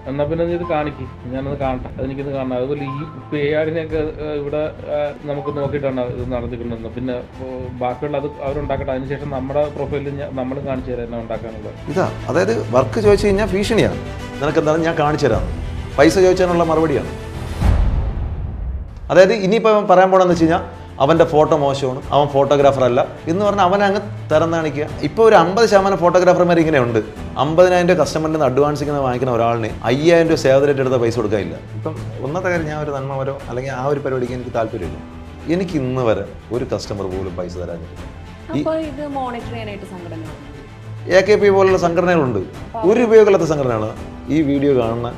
എന്നാൽ പിന്നെ നീ ഇത് കാണിക്കും, ഞാനത് കാണട്ടെ, അതെനിക്കിത് കാണണം. അതുപോലെ ഈ പേയാടിനെയൊക്കെ ഇവിടെ നമുക്ക് നോക്കിയിട്ടാണ് ഇത് നടന്നിട്ടുണ്ടെന്ന്. പിന്നെ ബാക്കിയുള്ള അത് അവരുണ്ടാക്കട്ടെ, അതിനുശേഷം നമ്മുടെ പ്രൊഫൈലിൽ നമ്മൾ കാണിച്ചു തരാം എന്നാ ഉണ്ടാക്കാനുള്ളത്. ഇതാ, അതായത് വർക്ക് ചോദിച്ചു കഴിഞ്ഞാൽ ഭീഷണിയാണ്. നിനക്ക് എന്താണ് ഞാൻ കാണിച്ചു തരാം, പൈസ ചോദിച്ചാലുള്ള മറുപടിയാണ്. അതായത് ഇനിയിപ്പോൾ പറയാൻ പോകണമെന്ന് വെച്ച് കഴിഞ്ഞാൽ അവൻ്റെ ഫോട്ടോ മോശമാണ്, അവൻ ഫോട്ടോഗ്രാഫർ അല്ല എന്ന് പറഞ്ഞാൽ അവനെ അങ്ങ് തരം കാണിക്കുക. ഇപ്പോൾ ഒരു 50% ഫോട്ടോഗ്രാഫർമാർ ഇങ്ങനെ ഉണ്ട്. 50,000 കസ്റ്റമറിൽ നിന്ന് അഡ്വാൻസ് ഇങ്ങനെ വാങ്ങിക്കുന്ന ഒരാളിന് 5,000 സേവ് റേറ്റ് എടുത്ത പൈസ കൊടുക്കാനില്ല. ഇപ്പം ഒന്നത്തെ കാര്യം, ഞാൻ ഒരു നന്മവരോ അല്ലെങ്കിൽ ആ ഒരു പരിപാടിക്ക് എനിക്ക് താല്പര്യമില്ല. എനിക്ക് ഇന്ന് വരെ ഒരു കസ്റ്റമർ പോലും പൈസ തരാനില്ല. AKP പോലുള്ള സംഘടനകളുണ്ട്, ഒരു ഉപയോഗമില്ലാത്ത സംഘടനയാണ്. ഈ വീഡിയോ കാണുന്ന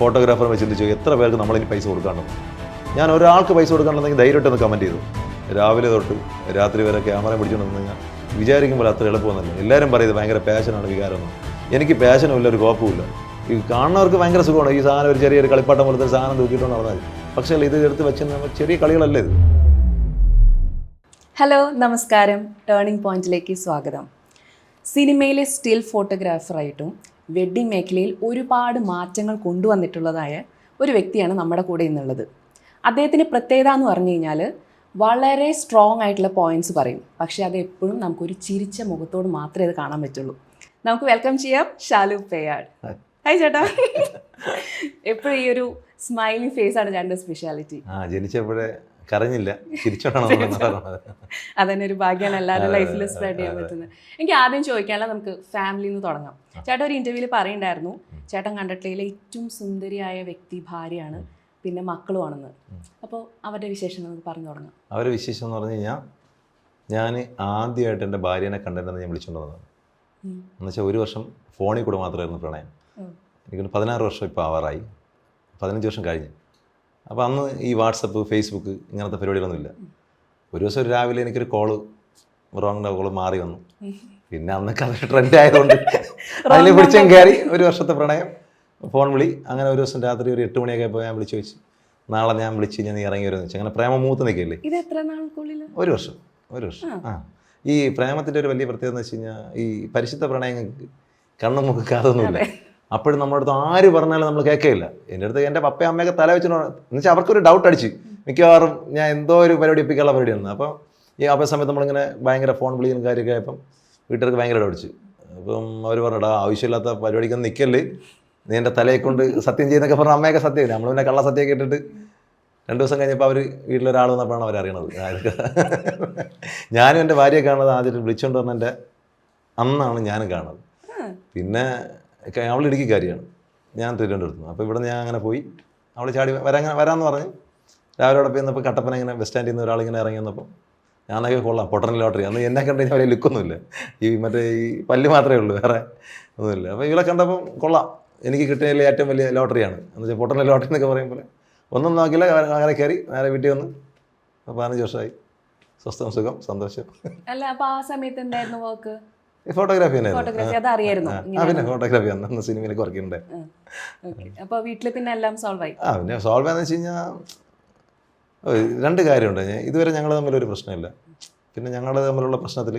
ഫോട്ടോഗ്രാഫറെ ചിന്തിച്ചു എത്ര പേർക്ക് നമ്മളിനി പൈസ കൊടുക്കാനുണ്ട്. ഞാൻ ഒരാൾക്ക് പൈസ കൊടുക്കാനുണ്ടെങ്കിൽ ധൈര്യമായിട്ടൊന്ന് കമൻറ്റ് ചെയ്തു. രാവിലെ തൊട്ട് രാത്രി വരെ ക്യാമറ പിടിച്ചുകൊണ്ടെന്ന് ഞാൻ വിചാരിക്കുമ്പോൾ അത്ര എളുപ്പമൊന്നുമില്ല. എല്ലാവരും പറയുന്നത് ഭയങ്കര പാഷനാണ്, വികാരമാണ്. എനിക്ക് പാഷനും ഇല്ല, ഒരു കുഴപ്പമില്ല. ഈ കാണുന്നവർക്ക് ഭയങ്കര സുഖമാണ്. ഈ സാധനം ഒരു ചെറിയൊരു കളിപ്പാട്ടം പോലത്തെ ഒരു സാധനം തൂക്കിയിട്ടുണ്ട് നടന്നാൽ. പക്ഷേ ഇത് എടുത്ത് വെച്ച് ചെറിയ കളികളല്ലേ ഇത്. ഹലോ, നമസ്കാരം. ടേണിംഗ് പോയിന്റിലേക്ക് സ്വാഗതം. സിനിമയിലെ സ്റ്റിൽ ഫോട്ടോഗ്രാഫറായിട്ടും വെഡ്ഡിംഗ് മേഖലയിൽ ഒരുപാട് മാറ്റങ്ങൾ കൊണ്ടുവന്നിട്ടുള്ളതായ ഒരു വ്യക്തിയാണ് നമ്മുടെ കൂടെ ഇന്നുള്ളത്. അദ്ദേഹത്തിൻ്റെ പ്രത്യേകത എന്ന് പറഞ്ഞു കഴിഞ്ഞാൽ വളരെ സ്ട്രോങ് ആയിട്ടുള്ള പോയിന്റ്സ് പറയും, പക്ഷേ അത് എപ്പോഴും നമുക്കൊരു ചിരിച്ച മുഖത്തോട് മാത്രമേ അത് കാണാൻ പറ്റുള്ളൂ. നമുക്ക് വെൽക്കം ചെയ്യാം ഷാലു പേയാട്. ഹായ് ചേട്ടാ. എപ്പോഴും ഈ ഒരു സ്മൈലിംഗ് ഫേസ് ആണ് ചേട്ടൻ്റെ സ്പെഷ്യാലിറ്റി. ജനിച്ചപ്പോഴേ കരഞ്ഞില്ല, ചിരിച്ചോണ്ടാണ്. അതന്നെ ഒരു ഭാഗ്യമാണ് എല്ലാവരുടെ ലൈഫിൽ സ്പ്രെഡ് ചെയ്യാൻ പറ്റുന്നത്. എനിക്ക് ആദ്യം ചോദിക്കാനുള്ള, നമുക്ക് ഫാമിലിയിൽ നിന്ന് തുടങ്ങാം. ചേട്ടൻ ഒരു ഇൻ്റർവ്യൂവിൽ പറയുന്നുണ്ടായിരുന്നു ചേട്ടൻ കണ്ടിട്ടുള്ള ഏറ്റവും സുന്ദരിയായ വ്യക്തി ഭാര്യയാണ്, പിന്നെ മക്കളുമാണെന്ന്. അപ്പോൾ അവരുടെ വിശേഷം നമുക്ക് പറഞ്ഞു തുടങ്ങാം. അവരുടെ വിശേഷം എന്ന് പറഞ്ഞു കഴിഞ്ഞാൽ, ഞാൻ ആദ്യമായിട്ട് എൻ്റെ ഭാര്യനെ കണ്ടിട്ടുണ്ടെന്ന് ഞാൻ വിളിച്ചുകൊണ്ടുവന്നതാണ്. എന്നുവെച്ചാൽ ഒരു വർഷം ഫോണിൽ കൂടെ മാത്രമായിരുന്നു പ്രണയം. എനിക്ക് 16 വർഷം ഇപ്പോൾ ആവാറായി, 15 വർഷം കഴിഞ്ഞ്. അപ്പോൾ അന്ന് ഈ വാട്സപ്പ്, ഫേസ്ബുക്ക് ഇങ്ങനത്തെ പരിപാടികളൊന്നുമില്ല. ഒരു ദിവസം ഒരു രാവിലെ എനിക്കൊരു കോള്, റോങ്ങിൻ്റെ കോള് മാറി വന്നു. പിന്നെ അന്നൊക്കെ അത് ട്രെൻഡ് ആയതുകൊണ്ട് അതിൽ പിടിച്ചും കയറി. ഒരു വർഷത്തെ പ്രണയം, ഫോൺ വിളി. അങ്ങനെ ഒരു ദിവസം രാത്രി ഒരു 8 മണിയൊക്കെ ആയപ്പോൾ ഞാൻ വിളിച്ചു ചോദിച്ചു, നാളെ ഞാൻ വിളിച്ച് ഞാൻ ഇറങ്ങി വരുമെന്ന് വെച്ചാൽ. അങ്ങനെ പ്രേമം മൂത്ത് നിൽക്കില്ലേ. ഒരു വർഷം. ആ, ഈ പ്രേമത്തിൻ്റെ ഒരു വലിയ പ്രത്യേകത എന്ന് വെച്ച് കഴിഞ്ഞാൽ, ഈ പരിശുദ്ധ പ്രണയങ്ങൾക്ക് കണ്ണും മുഖം കാതൊന്നുമില്ല. അപ്പോഴും നമ്മുടെ അടുത്ത് ആര് പറഞ്ഞാലും നമ്മൾ കേൾക്കില്ല. എൻ്റെ അടുത്ത് എൻ്റെ പപ്പയും അമ്മയൊക്കെ തല വെച്ചിട്ട്, എന്ന് വെച്ചാൽ അവർക്കൊരു ഡൗട്ട് അടിച്ച് മിക്കവാറും ഞാൻ എന്തോ ഒരു പരിപാടി ഒപ്പിക്കാനുള്ള പരിപാടിയാണ്. അപ്പോൾ ഈ സമയത്ത് നമ്മളിങ്ങനെ ഭയങ്കര ഫോൺ വിളിക്കുന്ന കാര്യമൊക്കെ ആയപ്പം വീട്ടുകാർക്ക് ഭയങ്കര ഡൗട്ടിച്ച്. അപ്പം അവർ പറഞ്ഞടാ, ആവശ്യമില്ലാത്ത പരിപാടിക്കൊന്നും നിൽക്കല്ലേ, നീ എൻ്റെ തലയെ കൊണ്ട് സത്യം ചെയ്യുന്നൊക്കെ പറഞ്ഞാൽ അമ്മയൊക്കെ സത്യം ചെയ്യില്ല. നമ്മൾ പിന്നെ കള്ള സത്യമൊക്കെ ഇട്ടിട്ട് 2 ദിവസം കഴിഞ്ഞപ്പോൾ അവർ വീട്ടിലൊരാൾ വന്നപ്പോഴാണ് അവരറിയണത്. ഞാനും എൻ്റെ ഭാര്യയെ കാണുന്നത് ആദ്യം വിളിച്ചുകൊണ്ട് പറഞ്ഞ എൻ്റെ അന്നാണ് ഞാനും കാണുന്നത്. പിന്നെ അവൾ ഇടുക്കിക്കാരിയാണ്, ഞാൻ തിരുവനന്തപുരത്ത്. അപ്പോൾ ഇവിടെ ഞാൻ അങ്ങനെ പോയി, അവൾ ചാടി വരാമെന്ന് പറഞ്ഞ് രാവിലെ അവിടെ പോയി വന്നപ്പോൾ കട്ടപ്പന ഇങ്ങനെ ബസ് സ്റ്റാൻഡിൽ നിന്ന് ഒരാളിങ്ങനെ ഇറങ്ങി വന്നപ്പോൾ ഞാനൊക്കെ കൊള്ളാം, പൊട്ടൻ ലോട്ടറി. അന്ന് എന്നെ കണ്ടു കഴിഞ്ഞാൽ വലിയ ലുക്കൊന്നുമില്ല, ഈ മറ്റേ ഈ പല്ല് മാത്രമേ ഉള്ളൂ, വേറെ ഒന്നുമില്ല. അപ്പോൾ ഇവളെ കണ്ടപ്പം കൊള്ളാം, എനിക്ക് കിട്ടിയതിൽ ഏറ്റവും വലിയ ലോട്ടറിയാണ് എന്ന് വെച്ചാൽ പൊട്ടൻ ലോട്ടറി എന്നൊക്കെ പറയുമ്പോൾ ഒന്നും നോക്കില്ല. അങ്ങനെ കയറി നേരെ വീട്ടിൽ വന്ന് 15 വർഷമായി, സ്വസ്ഥം, സുഖം, സന്തോഷം. അല്ല, അപ്പോൾ ആ സമയത്ത് എന്തായിരുന്നു വർക്ക്? ഫോട്ടോഗ്രാഫി പിന്നെ ഫോട്ടോഗ്രാഫി അന്ന് സിനിമയിലേക്ക് വർക്ക് ചെയ്യുന്നുണ്ട്. അപ്പോൾ വീട്ടിൽ പിന്നെ എല്ലാം സോൾവ് ആയി. പിന്നെ സോൾവ് ആയെന്ന് വെച്ച് കഴിഞ്ഞാൽ 2 കാര്യമുണ്ട്. ഇതുവരെ ഞങ്ങൾ തമ്മിലൊരു പ്രശ്നമില്ല. പിന്നെ ഞങ്ങൾ തമ്മിലുള്ള പ്രശ്നത്തിൽ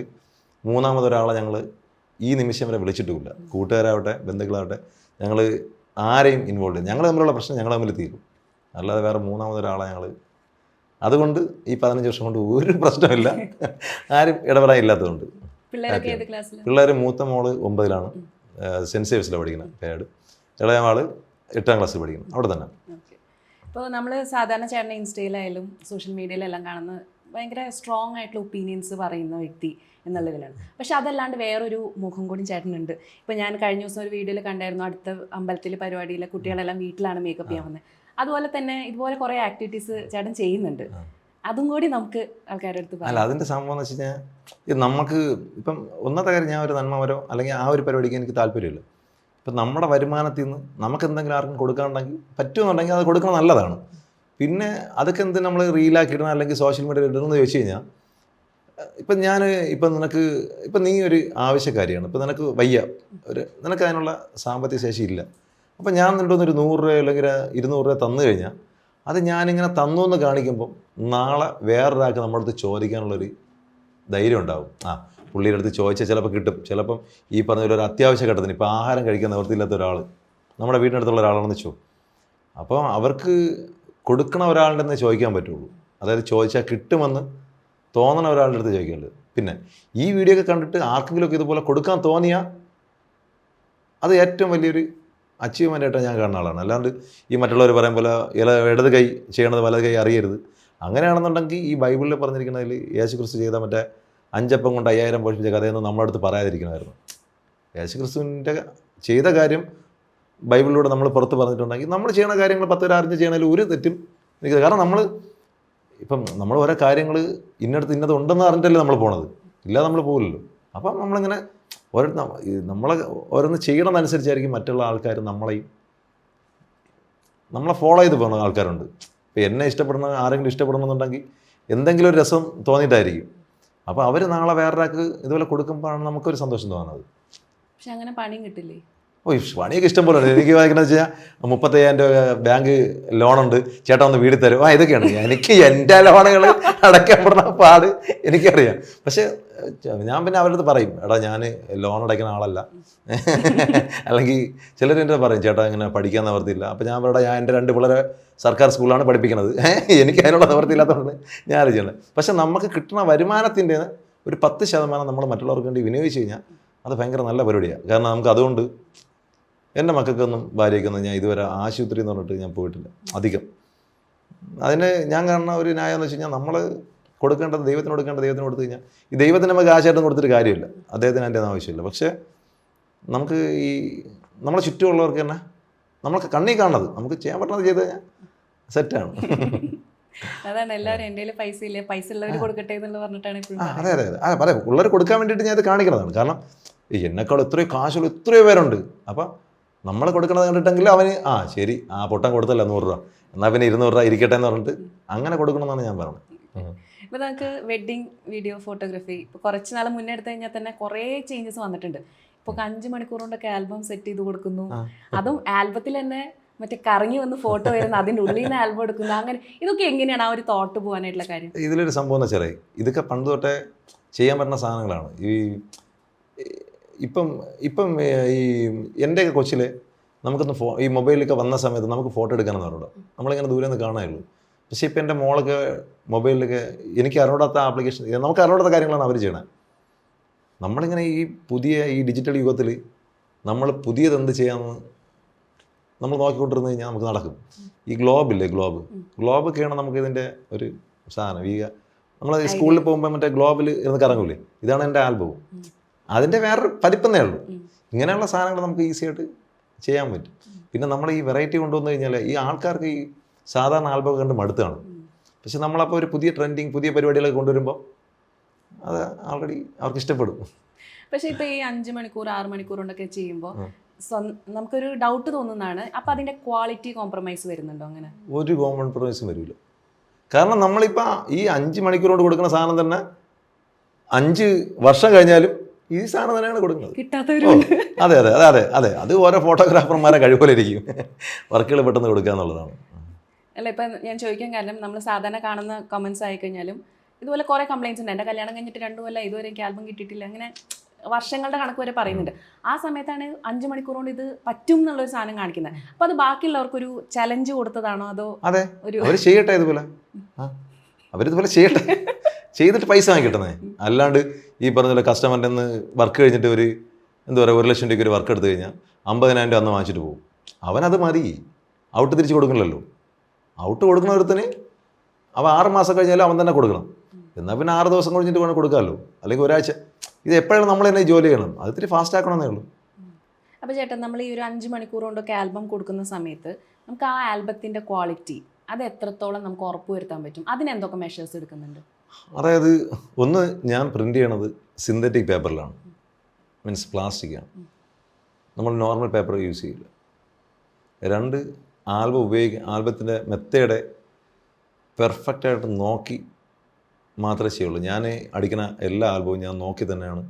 മൂന്നാമതൊരാളെ ഞങ്ങൾ ഈ നിമിഷം വരെ വിളിച്ചിട്ടുമില്ല. കൂട്ടുകാരാവട്ടെ, ബന്ധുക്കളാവട്ടെ, ഞങ്ങൾ ആരെയും ഇൻവോൾവ് ചെയ്യും. ഞങ്ങൾ തമ്മിലുള്ള പ്രശ്നം ഞങ്ങൾ തമ്മിൽ തീരും, അല്ലാതെ വേറെ മൂന്നാമതൊരാളെ ഞങ്ങൾ. അതുകൊണ്ട് ഈ 15 വർഷം കൊണ്ട് ഒരു പ്രശ്നമില്ല, ആരും ഇടപെടാൻ ഇല്ലാത്തതുകൊണ്ട്. പിള്ളേർ മൂത്ത മോള് 9ലാണ്, സെൻറ്റ് സേവിയർസിലാണ് പഠിക്കുന്നത്, പേട്. ഇളയ ആള് 8ാം ക്ലാസ്സിൽ പഠിക്കുന്നു, അവിടെ തന്നെ. ഇപ്പോൾ നമ്മൾ സാധാരണ ചേട്ടൻ്റെ ഇൻസ്റ്റയിലായാലും സോഷ്യൽ മീഡിയയിലെല്ലാം കാണുന്ന ഭയങ്കര സ്ട്രോങ് ആയിട്ടുള്ള ഒപ്പീനിയൻസ് പറയുന്ന വ്യക്തി എന്നുള്ളതിലാണ്. പക്ഷെ അതല്ലാണ്ട് വേറൊരു മുഖം കൂടി ചേട്ടനുണ്ട്. ഇപ്പോൾ ഞാൻ കഴിഞ്ഞ ദിവസം ഒരു വീഡിയോയിൽ കണ്ടായിരുന്നു, അടുത്ത അമ്പലത്തിലെ പരിപാടിയിലെ കുട്ടികളെല്ലാം വീട്ടിലാണ് മേക്കപ്പ് ചെയ്യാൻ വന്നത്. അതുപോലെ തന്നെ ഇതുപോലെ കുറേ ആക്ടിവിറ്റീസ് ചേട്ടൻ ചെയ്യുന്നുണ്ട്. അതും കൂടി നമുക്ക് ആൾക്കാരുടെ അടുത്ത് അല്ല, അതിൻ്റെ സംഭവം എന്ന് വെച്ച് കഴിഞ്ഞാൽ, നമുക്ക് ഇപ്പം ഒന്നത്തെ കാര്യം, ഞാൻ ഒരു നന്മവരോ അല്ലെങ്കിൽ ആ ഒരു പരിപാടിക്ക് എനിക്ക് താല്പര്യമില്ല. ഇപ്പം നമ്മുടെ വരുമാനത്തിൽ നിന്ന് നമുക്ക് എന്തെങ്കിലും ആർക്കും കൊടുക്കാനുണ്ടെങ്കിൽ പറ്റുമെന്നുണ്ടെങ്കിൽ അത് കൊടുക്കണം, നല്ലതാണ്. പിന്നെ അതൊക്കെ എന്ത് നമ്മൾ റീലാക്കി ഇടണം അല്ലെങ്കിൽ സോഷ്യൽ മീഡിയയിൽ ഇടണമെന്ന് ചോദിച്ചു കഴിഞ്ഞാൽ, ഇപ്പം നിനക്ക് ഇപ്പം നീ ഒരു ആവശ്യക്കാരിയാണ്, ഇപ്പം നിനക്ക് വയ്യ, നിനക്ക് അതിനുള്ള സാമ്പത്തിക ശേഷി ഇല്ല. അപ്പം ഞാൻ നിന്നൊരു 100 രൂപ അല്ലെങ്കിൽ 200 രൂപ തന്നു കഴിഞ്ഞാൽ, അത് ഞാനിങ്ങനെ തന്നു എന്ന് കാണിക്കുമ്പം നാളെ വേറൊരാൾക്ക് നമ്മുടെ അടുത്ത് ചോദിക്കാനുള്ളൊരു ധൈര്യം ഉണ്ടാവും. പുള്ളിയുടെ അടുത്ത് ചോദിച്ചാൽ ചിലപ്പോൾ കിട്ടും. ചിലപ്പം ഈ പറഞ്ഞ ഒരു അത്യാവശ്യ ഘട്ടത്തിന്, ഇപ്പോൾ ആഹാരം കഴിക്കാൻ നിവൃത്തിയില്ലാത്ത ഒരാൾ നമ്മുടെ വീടിനടുത്തുള്ള ഒരാളാണെന്ന് വെച്ചോ. അപ്പോൾ അവർക്ക് കൊടുക്കണ ഒരാളുടെ അടുത്ത് ചോദിക്കാൻ പറ്റുള്ളൂ. അതായത് ചോദിച്ചാൽ കിട്ടുമെന്ന് തോന്നണ ഒരാളുടെ അടുത്ത് ചോദിക്കേണ്ടത്. പിന്നെ ഈ വീഡിയോ ഒക്കെ കണ്ടിട്ട് ആർക്കെങ്കിലുമൊക്കെ ഇതുപോലെ കൊടുക്കാൻ തോന്നിയാൽ അത് ഏറ്റവും വലിയൊരു അച്ചീവ്മെൻ്റ് ആയിട്ട് ഞാൻ കാണുന്ന ആളാണ്. അല്ലാണ്ട് ഈ മറ്റുള്ളവർ പറയും പോലെ ഇടത് കൈ ചെയ്യണത് വലത് കൈ അറിയരുത്. അങ്ങനെയാണെന്നുണ്ടെങ്കിൽ ഈ ബൈബിളിൽ പറഞ്ഞിരിക്കുന്നതിൽ യേശുക്രിസ്തു ചെയ്ത മറ്റേ 5 അപ്പം കൊണ്ട് 5000 പോഷിപ്പിച്ച കഥയൊന്നും നമ്മുടെ അടുത്ത് പറയാതിരിക്കണമായിരുന്നു. യേശുക്രിസ്തുവിൻ്റെ ചെയ്ത കാര്യം ബൈബിളിലൂടെ നമ്മൾ പുറത്ത് പറഞ്ഞിട്ടുണ്ടെങ്കിൽ നമ്മൾ ചെയ്യുന്ന കാര്യങ്ങൾ 10 പേര് അറിഞ്ഞ് ചെയ്യണതിൽ ഒരു തെറ്റും എനിക്ക്. കാരണം നമ്മൾ ഓരോ കാര്യങ്ങൾ ഇന്നടത്ത് ഇന്നത് ഉണ്ടെന്ന് അറിഞ്ഞിട്ടല്ലേ നമ്മൾ പോണത്, ഇല്ലാതെ നമ്മൾ പോകില്ലല്ലോ. അപ്പം നമ്മളിങ്ങനെ നമ്മളെ ഓരോന്ന് ചെയ്യണമെന്നനുസരിച്ചായിരിക്കും മറ്റുള്ള ആൾക്കാർ നമ്മളെ ഫോളോ ചെയ്ത് പോകുന്ന ആൾക്കാരുണ്ട്. ഇപ്പോൾ എന്നെ ഇഷ്ടപ്പെടുന്ന ആരെങ്കിലും ഇഷ്ടപ്പെടണമെന്നുണ്ടെങ്കിൽ എന്തെങ്കിലും ഒരു രസം തോന്നിയിട്ടായിരിക്കും. അപ്പോൾ അവർ നാളെ വേറൊരാൾക്ക് ഇതുപോലെ കൊടുക്കുമ്പോഴാണ് നമുക്കൊരു സന്തോഷം തോന്നുന്നത്. പക്ഷെ അങ്ങനെ പണിയും കിട്ടില്ലേ? പണിയൊക്കെ ഇഷ്ടം പോലെ ഉണ്ട്. എനിക്ക് വായിക്കണമെന്ന് വെച്ച് കഴിഞ്ഞാൽ 35,000 രൂപ ബാങ്ക് ലോണുണ്ട്, ചേട്ടാ ഒന്ന് വീട് തരും. ഇതൊക്കെയാണ് എനിക്ക് എൻ്റെ ലോണുകൾ അടയ്ക്കപ്പെടുന്ന പാട് എനിക്കറിയാം. പക്ഷേ ഞാൻ പിന്നെ അവരുടെ അടുത്ത് പറയും, എടാ ഞാൻ ലോൺ അടയ്ക്കുന്ന ആളല്ല. അല്ലെങ്കിൽ ചിലർ എൻ്റെ പറയും, ചേട്ടാ ഇങ്ങനെ പഠിക്കാൻ നിവർത്തിയില്ല. അപ്പോൾ ഞാൻ പറയടാ, ഞാൻ എൻ്റെ 2 പിള്ളേരെ സർക്കാർ സ്കൂളാണ് പഠിപ്പിക്കുന്നത്, എനിക്ക് അതിനുള്ള നിവർത്തിയില്ലാത്തതുകൊണ്ട് ഞാൻ അത് ചെയ്യണം. പക്ഷെ നമുക്ക് കിട്ടുന്ന വരുമാനത്തിൻ്റെ ഒരു 10% നമ്മൾ മറ്റുള്ളവർക്ക് വേണ്ടി വിനിയോഗിച്ച് കഴിഞ്ഞാൽ അത് ഭയങ്കര നല്ല പരിപാടിയാണ്. കാരണം നമുക്ക് അതുകൊണ്ട് എൻ്റെ മക്കൾക്കൊന്നും ഭാര്യയ്ക്കൊന്നും ഞാൻ ഇതുവരെ ആശുപത്രി എന്ന് പറഞ്ഞിട്ട് ഞാൻ പോയിട്ടില്ല അധികം. അതിന് ഞാൻ കാണുന്ന ഒരു ന്യായം എന്ന് വെച്ച് കഴിഞ്ഞാൽ നമ്മൾ കൊടുക്കേണ്ടത് ദൈവത്തിന് കൊടുത്തു കഴിഞ്ഞാൽ ഈ ദൈവത്തിന് നമുക്ക് ആശയമായിട്ടും കൊടുത്തിട്ട് കാര്യമില്ല, അദ്ദേഹത്തിന് അതിൻ്റെ ആവശ്യമില്ല. പക്ഷേ നമുക്ക് ഈ നമ്മളെ ചുറ്റുമുള്ളവർക്ക് തന്നെ നമ്മൾക്ക് കണ്ണി കാണുന്നത് നമുക്ക് ചെയ്യാൻ പറ്റുന്നത് ചെയ്ത് കഴിഞ്ഞാൽ സെറ്റാണ്. അതാണ് എല്ലാവരും എൻ്റെ കയ്യിൽ പൈസ ഇല്ലേ, പൈസ ഉള്ളവർ കൊടുക്കട്ടെ എന്ന് പറഞ്ഞിട്ടാണ് ഇപ്പോഴും. അതെ പറയാം, പിള്ളേർ കൊടുക്കാൻ വേണ്ടിയിട്ട് ഞാൻ ഇത് കാണിക്കുന്നതാണ്. കാരണം എന്നെക്കാൾ എത്രയോ കാശുള്ള എത്രയോ പേരുണ്ട്. അപ്പം നമ്മൾ കൊടുക്കണത് കണ്ടിട്ടെങ്കിൽ അവന് ശരി പൊട്ടൻ കൊടുത്തല്ല 100 രൂപ, എന്നാൽ പിന്നെ 200 രൂപ ഇരിക്കട്ടെ എന്ന് പറഞ്ഞിട്ട് അങ്ങനെ കൊടുക്കണമെന്നാണ് ഞാൻ പറഞ്ഞത്. ഇപ്പോൾ നമുക്ക് വെഡ്ഡിങ് വീഡിയോ ഫോട്ടോഗ്രാഫി ഇപ്പോൾ കുറച്ച് നാൾ മുന്നേ എടുത്തു കഴിഞ്ഞാൽ തന്നെ കുറേ ചേഞ്ചസ് വന്നിട്ടുണ്ട്. ഇപ്പോൾ 5 മണിക്കൂർ കൊണ്ടൊക്കെ ആൽബം സെറ്റ് ചെയ്ത് കൊടുക്കുന്നു. അതും ആൽബത്തിൽ തന്നെ മറ്റേ കറങ്ങി വന്ന് ഫോട്ടോ വരുന്ന അതിൻ്റെ ഉള്ളിൽ നിന്ന് ആൽബം എടുക്കുന്നു. അങ്ങനെ ഇതൊക്കെ എങ്ങനെയാണ് ആ ഒരു തോട്ട് പോകാനായിട്ടുള്ള കാര്യം? ഇതിലൊരു സംഭവം എന്ന് വെച്ചാൽ ഇതൊക്കെ പണ്ട് തൊട്ടേ ചെയ്യാൻ പറ്റുന്ന സാധനങ്ങളാണ്. ഇപ്പം ഈ എൻ്റെയൊക്കെ കൊച്ചിൽ നമുക്കൊന്ന് ഈ മൊബൈലിലൊക്കെ വന്ന സമയത്ത് നമുക്ക് ഫോട്ടോ എടുക്കാനെന്ന് പറഞ്ഞിട്ട് നമ്മളിങ്ങനെ ദൂരെ നിന്ന് കാണാനുള്ളൂ. പക്ഷേ ഇപ്പം എൻ്റെ മോളൊക്കെ മൊബൈലിലൊക്കെ എനിക്ക് അറിയാത്ത ആപ്ലിക്കേഷൻ, നമുക്ക് അറിയാത്ത കാര്യങ്ങളാണ് അവർ ചെയ്യണത്. നമ്മളിങ്ങനെ ഈ ഡിജിറ്റൽ യുഗത്തിൽ നമ്മൾ പുതിയതെന്ത് ചെയ്യാമെന്ന് നമ്മൾ നോക്കിക്കൊണ്ടിരുന്ന് കഴിഞ്ഞാൽ നമുക്ക് നടക്കും. ഈ ഗ്ലോബൊക്കെയാണ് നമുക്ക് ഇതിൻ്റെ ഒരു സാധനം. നമ്മൾ സ്കൂളിൽ പോകുമ്പോൾ മറ്റേ ഗ്ലോബിൽ ഇരുന്ന് കറങ്ങൂലേ, ഇതാണ് എൻ്റെ ആൽബവും. അതിൻ്റെ വേറൊരു പതിപ്പെന്നേ ഉള്ളൂ. ഇങ്ങനെയുള്ള സാധനങ്ങൾ നമുക്ക് ഈസി ആയിട്ട് ചെയ്യാൻ പറ്റും. പിന്നെ നമ്മൾ ഈ വെറൈറ്റി കൊണ്ടുവന്നു കഴിഞ്ഞാൽ ഈ ആൾക്കാർക്ക് ഈ സാധാരണ ആൽബം കണ്ട് മടുത്താണ്. പക്ഷെ നമ്മളപ്പോൾ ഒരു പുതിയ പുതിയ പരിപാടികളൊക്കെ കൊണ്ടുവരുമ്പോൾ അത് ആൾറെഡി അവർക്ക് ഇഷ്ടപ്പെടും. പക്ഷേ ഇപ്പോൾ ഈ 5 മണിക്കൂർ 6 മണിക്കൂർ കൊണ്ടൊക്കെ ചെയ്യുമ്പോൾ നമുക്കൊരു ഡൗട്ട് തോന്നുന്നതാണ്, അപ്പോൾ അതിൻ്റെ ക്വാളിറ്റി കോംപ്രമൈസ് വരുന്നുണ്ടോ? അങ്ങനെ ഒരു കോംപ്രമൈസും വരില്ല. കാരണം നമ്മളിപ്പോൾ ഈ 5 മണിക്കൂർ കൊണ്ട് കൊടുക്കുന്ന സാധനം തന്നെ 5 വർഷം കഴിഞ്ഞാലും ഈ സാധനം തന്നെയാണ് കൊടുക്കുന്നത്. കിട്ടാത്തവരുണ്ട്. അതെ അത് ഓരോ ഫോട്ടോഗ്രാഫർമാരെ കഴിവുപോലെ ഇരിക്കും വർക്കുകൾ പെട്ടെന്ന് കൊടുക്കുക എന്നുള്ളതാണ്. അല്ല, ഇപ്പം ഞാൻ ചോദിക്കാൻ കാരണം നമ്മൾ സാധാരണ കാണുന്ന കമൻസ് ആയിക്കഴിഞ്ഞാലും ഇതുപോലെ കുറേ കംപ്ലയിൻസ് ഉണ്ട്. എൻ്റെ കല്യാണം കഴിഞ്ഞിട്ട് 2 കൊല്ലം ഇതുവരെ എനിക്ക് ആൽബം കിട്ടിയിട്ടില്ല, അങ്ങനെ വർഷങ്ങളുടെ കണക്ക് വരെ പറയുന്നുണ്ട്. ആ സമയത്താണ് 5 മണിക്കൂർ കൊണ്ട് ഇത് പറ്റും എന്നുള്ളൊരു സാധനം കാണിക്കുന്നത്. അപ്പോൾ അത് ബാക്കിയുള്ളവർക്കൊരു ചലഞ്ച് കൊടുത്തതാണോ അതോ? അതെ, അവർ ചെയ്യട്ടെ, അവരിതുപോലെ ചെയ്യട്ടെ, ചെയ്തിട്ട് പൈസ വാങ്ങിക്കിട്ടുന്നേ. അല്ലാണ്ട് ഈ പറഞ്ഞ കസ്റ്റമറിൻ്റെ നിന്ന് വർക്ക് കഴിഞ്ഞിട്ട് ഒരു 1 ലക്ഷം രൂപയ്ക്ക് ഒരു വർക്ക് എടുത്തു കഴിഞ്ഞാൽ 50,000 രൂപ അന്ന് വാങ്ങിച്ചിട്ട് പോകും. അവനത് മതി, ഔട്ട് തിരിച്ച് കൊടുക്കണമല്ലോ. ഔട്ട് കൊടുക്കുന്ന ഒരുത്തിന് അവൻ 6 മാസം കഴിഞ്ഞാലും അവൻ തന്നെ കൊടുക്കണം. എന്നാൽ പിന്നെ 6 ദിവസം കഴിഞ്ഞിട്ട് വേണം കൊടുക്കാമല്ലോ, അല്ലെങ്കിൽ ഒരാഴ്ച. ഇത് എപ്പോഴാണ് നമ്മൾ തന്നെ ജോലി ചെയ്യണം, അത് ഇത്തിരി ഫാസ്റ്റ് ആക്കണമെന്നേ ഉള്ളൂ. അപ്പോൾ ചേട്ടൻ, നമ്മൾ ഈ ഒരു 5 മണിക്കൂർ കൊണ്ടൊക്കെ ആൽബം കൊടുക്കുന്ന സമയത്ത് നമുക്ക് ആ ആൽബത്തിൻ്റെ ക്വാളിറ്റി അത് എത്രത്തോളം നമുക്ക് ഉറപ്പ് വരുത്താൻ പറ്റും? അതിനെന്തൊക്കെ മെഷേഴ്സ് എടുക്കുന്നുണ്ട്? അതായത് ഒന്ന്, ഞാൻ പ്രിൻ്റ് ചെയ്യണത് സിന്തറ്റിക് പേപ്പറിലാണ്, മീൻസ് പ്ലാസ്റ്റിക്കാണ്, നമ്മൾ നോർമൽ പേപ്പർ യൂസ് ചെയ്യില്ല. 2, ആൽബത്തിൻ്റെ മെത്തേഡ് പെർഫെക്റ്റായിട്ട് നോക്കി മാത്രമേ ചെയ്യുള്ളൂ. ഞാൻ അടിക്കുന്ന എല്ലാ ആൽബവും ഞാൻ നോക്കി തന്നെയാണ്.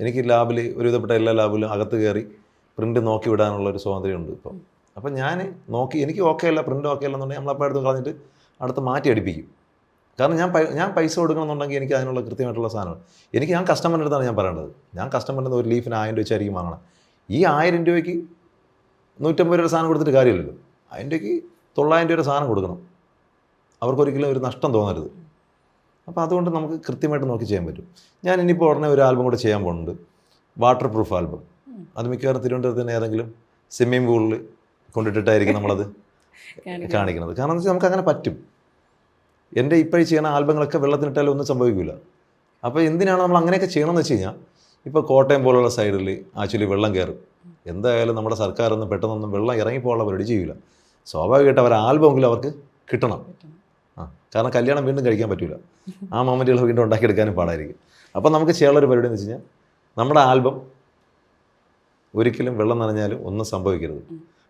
എനിക്ക് ലാബിൽ ഒരുവിധപ്പെട്ട എല്ലാ ലാബിലും അകത്ത് കയറി പ്രിൻ്റ് നോക്കി വിടാനുള്ളൊരു സ്വാതന്ത്ര്യമുണ്ട് ഇപ്പം. അപ്പം ഞാൻ നോക്കി, എനിക്ക് ഓക്കെ അല്ല, പ്രിൻ്റ് ഓക്കെ അല്ലെന്നുണ്ടെങ്കിൽ നമ്മളപ്പോൾ എടുത്ത് കളഞ്ഞിട്ട് അടുത്ത് മാറ്റി അടിപ്പിക്കും. കാരണം ഞാൻ പൈസ കൊടുക്കണമെന്നുണ്ടെങ്കിൽ എനിക്ക് അതിനുള്ള കൃത്യമായിട്ടുള്ള സാധനമാണ്. ഞാൻ കസ്റ്റമറിൻ്റെ അടുത്താണ് ഞാൻ പറയേണ്ടത്. ഞാൻ കസ്റ്റമറിൻ്റെ ഒരു ലീഫിന് 1000 രൂപ വെച്ചായിരിക്കും വാങ്ങണം. ഈ 1000 രൂപയ്ക്ക് 150 രൂപ സാധനം കൊടുത്തിട്ട് കാര്യമില്ലല്ലോ. അതിൻ്റെക്ക് 900 രൂപ സാധനം കൊടുക്കണം. അവർക്കൊരിക്കലും ഒരു നഷ്ടം തോന്നരുത്. അപ്പോൾ അതുകൊണ്ട് നമുക്ക് കൃത്യമായിട്ട് നോക്കി ചെയ്യാൻ പറ്റും. ഞാൻ ഇനിയിപ്പോൾ ഉടനെ ഒരു ആൽബം കൂടെ ചെയ്യാൻ പോകുന്നുണ്ട്, വാട്ടർ പ്രൂഫ് ആൽബം. അത് മിക്കവാറും തിരുവനന്തപുരത്തിന് ഏതെങ്കിലും സ്വിമ്മിംഗ് പൂളിൽ കൊണ്ടിട്ടിട്ടായിരിക്കും നമ്മളത് കാണിക്കുന്നത്. കാരണം എന്ന് വെച്ചാൽ നമുക്ക് അങ്ങനെ പറ്റും. എൻ്റെ ഇപ്പോഴും ചെയ്യുന്ന ആൽബങ്ങളൊക്കെ വെള്ളത്തിനിട്ടാലും ഒന്നും സംഭവിക്കില്ല. അപ്പോൾ എന്തിനാണ് നമ്മൾ അങ്ങനെയൊക്കെ ചെയ്യണമെന്ന് വെച്ച് കഴിഞ്ഞാൽ, ഇപ്പോൾ കോട്ടയം പോലുള്ള സൈഡിൽ ആക്ച്വലി വെള്ളം കയറും. എന്തായാലും നമ്മുടെ സർക്കാരൊന്നും പെട്ടെന്നൊന്നും വെള്ളം ഇറങ്ങിപ്പോകാനുള്ള പരിപാടി ചെയ്യില്ല. സ്വാഭാവികമായിട്ട് അവർ ആൽബമെങ്കിലും അവർക്ക് കിട്ടണം. കാരണം കല്യാണം വീണ്ടും കഴിക്കാൻ പറ്റില്ല. ആ മൊമെൻറ്റുകൾ വീണ്ടും ഉണ്ടാക്കിയെടുക്കാനും പാടായിരിക്കും. അപ്പോൾ നമുക്ക് ചെയ്യാനുള്ളൊരു പരിപാടി എന്ന് വെച്ച് കഴിഞ്ഞാൽ, നമ്മുടെ ആൽബം ഒരിക്കലും വെള്ളം നനഞ്ഞാലും ഒന്നും സംഭവിക്കരുത്.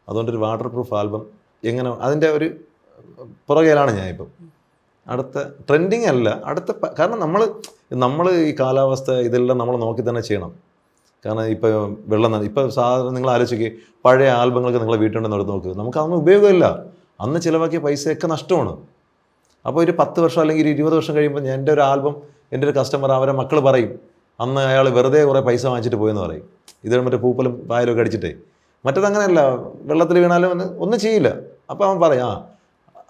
അതുകൊണ്ടൊരു വാട്ടർ പ്രൂഫ് ആൽബം എങ്ങനെ, അതിൻ്റെ ഒരു പുറകെയിലാണ് ഞാനിപ്പം. അടുത്ത ട്രെൻഡിങ് അല്ല, കാരണം നമ്മൾ ഈ കാലാവസ്ഥ ഇതെല്ലാം നമ്മൾ നോക്കി തന്നെ ചെയ്യണം. കാരണം ഇപ്പോൾ ഇപ്പോൾ സാധാരണ നിങ്ങൾ ആലോചിക്കുക, പഴയ ആൽബങ്ങളൊക്കെ നിങ്ങളെ വീട്ടിലുണ്ടെന്ന് എടുത്ത് നോക്കുക, നമുക്കതൊന്നും ഉപയോഗമില്ല. അന്ന് ചിലവാക്കിയ പൈസയൊക്കെ നഷ്ടമാണ്. അപ്പോൾ ഒരു 10 വർഷം അല്ലെങ്കിൽ 20 വർഷം കഴിയുമ്പോൾ എൻ്റെ ഒരു ആൽബം എൻ്റെ ഒരു കസ്റ്റമർ, അവരെ മക്കൾ പറയും, അന്ന് അയാൾ വെറുതെ കുറേ പൈസ വാങ്ങിച്ചിട്ട് പോയെന്ന് പറയും. ഇത് മറ്റേ പൂപ്പലും പായലൊക്കെ അടിച്ചിട്ടേ. മറ്റേതങ്ങനെയല്ല, വെള്ളത്തിൽ വീണാലും ഒന്നും ചെയ്യില്ല. അപ്പോൾ അവൻ പറയും,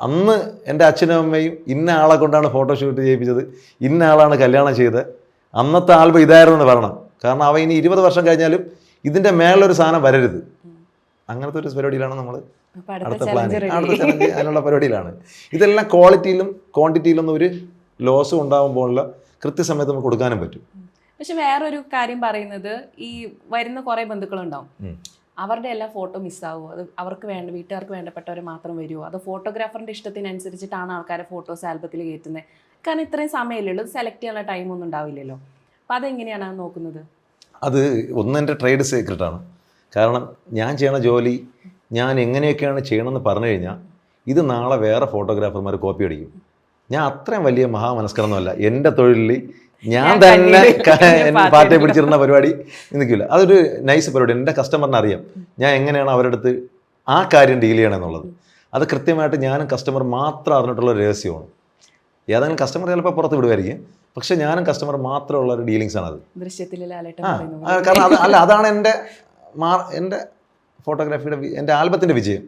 അന്ന് എൻ്റെ അച്ഛനും അമ്മയും ഇന്ന ആളെ കൊണ്ടാണ് ഫോട്ടോഷൂട്ട് ചെയ്യിപ്പിച്ചത്, ഇന്ന ആളാണ് കല്യാണം ചെയ്തത്, അന്നത്തെ ആൽബം ഇതായിരുന്നു എന്ന് പറയണം. കാരണം അവ ഇനി 20 വർഷം കഴിഞ്ഞാലും ഇതിൻ്റെ മേലൊരു സാധനം വരരുത്. അങ്ങനത്തെ ഒരു പരിപാടിയിലാണ് നമ്മൾ അടുത്ത പ്ലാനിങ്, അടുത്ത ചലഞ്ച് അതിനുള്ള പരിപാടിയിലാണ്. ഇതെല്ലാം ക്വാളിറ്റിയിലും ക്വാണ്ടിറ്റിയിലൊന്നും ഒരു ലോസും ഉണ്ടാകുമ്പോഴുള്ള കൃത്യസമയത്ത് നമുക്ക് കൊടുക്കാനും പറ്റും. പക്ഷെ വേറൊരു കാര്യം പറയുന്നത്, ഈ വരുന്ന കുറേ ബന്ധുക്കളുണ്ടാവും, അവരുടെ എല്ലാം ഫോട്ടോ മിസ്സാവുമോ? അത് അവർക്ക് വീട്ടുകാർക്ക് വേണ്ടപ്പെട്ടവർ മാത്രം വരുമോ? അത് ഫോട്ടോഗ്രാഫറിൻ്റെ ഇഷ്ടത്തിനനുസരിച്ചിട്ടാണ് ആൾക്കാരെ ഫോട്ടോസ് ആൽബത്തിൽ കയറ്റുന്നത്? കാരണം ഇത്രയും സമയമില്ലല്ലോ, സെലക്ട് ചെയ്യാനുള്ള ടൈമൊന്നും ഉണ്ടാവില്ലല്ലോ. അപ്പോൾ അതെങ്ങനെയാണ് നോക്കുന്നത്? അത് എൻ്റെ ട്രേഡ് സീക്രട്ടാണ്. കാരണം ഞാൻ ചെയ്യണ ജോലി ഞാൻ എങ്ങനെയൊക്കെയാണ് ചെയ്യണമെന്ന് പറഞ്ഞു കഴിഞ്ഞാൽ ഇത് നാളെ വേറെ ഫോട്ടോഗ്രാഫർമാർ കോപ്പി അടിക്കും. ഞാൻ അത്രയും വലിയ മഹാമനസ്കരൊന്നുമല്ല. എൻ്റെ തൊഴിലിൽ ഞാൻ തന്നെ പാറ്റയെ പിടിച്ചിരുന്ന പരിപാടി നിൽക്കില്ല. അതൊരു നൈസ് പരിപാടി. എൻ്റെ കസ്റ്റമറിന് അറിയാം ഞാൻ എങ്ങനെയാണ് അവരുടെ അടുത്ത് ആ കാര്യം ഡീൽ ചെയ്യണമെന്നുള്ളത്. അത് കൃത്യമായിട്ട് ഞാനും കസ്റ്റമർ മാത്രം അറിഞ്ഞിട്ടുള്ള രഹസ്യമാണ്. ഏതെങ്കിലും കസ്റ്റമർ ചിലപ്പോൾ പുറത്ത് വിടുമായിരിക്കും, പക്ഷെ ഞാനും കസ്റ്റമർ മാത്രമുള്ള ഒരു ഡീലിങ്സ് ആണ് അത്. കാരണം അതാണ് എൻ്റെ ഫോട്ടോഗ്രാഫിയുടെ എൻ്റെ ആൽബത്തിൻ്റെ വിജയം.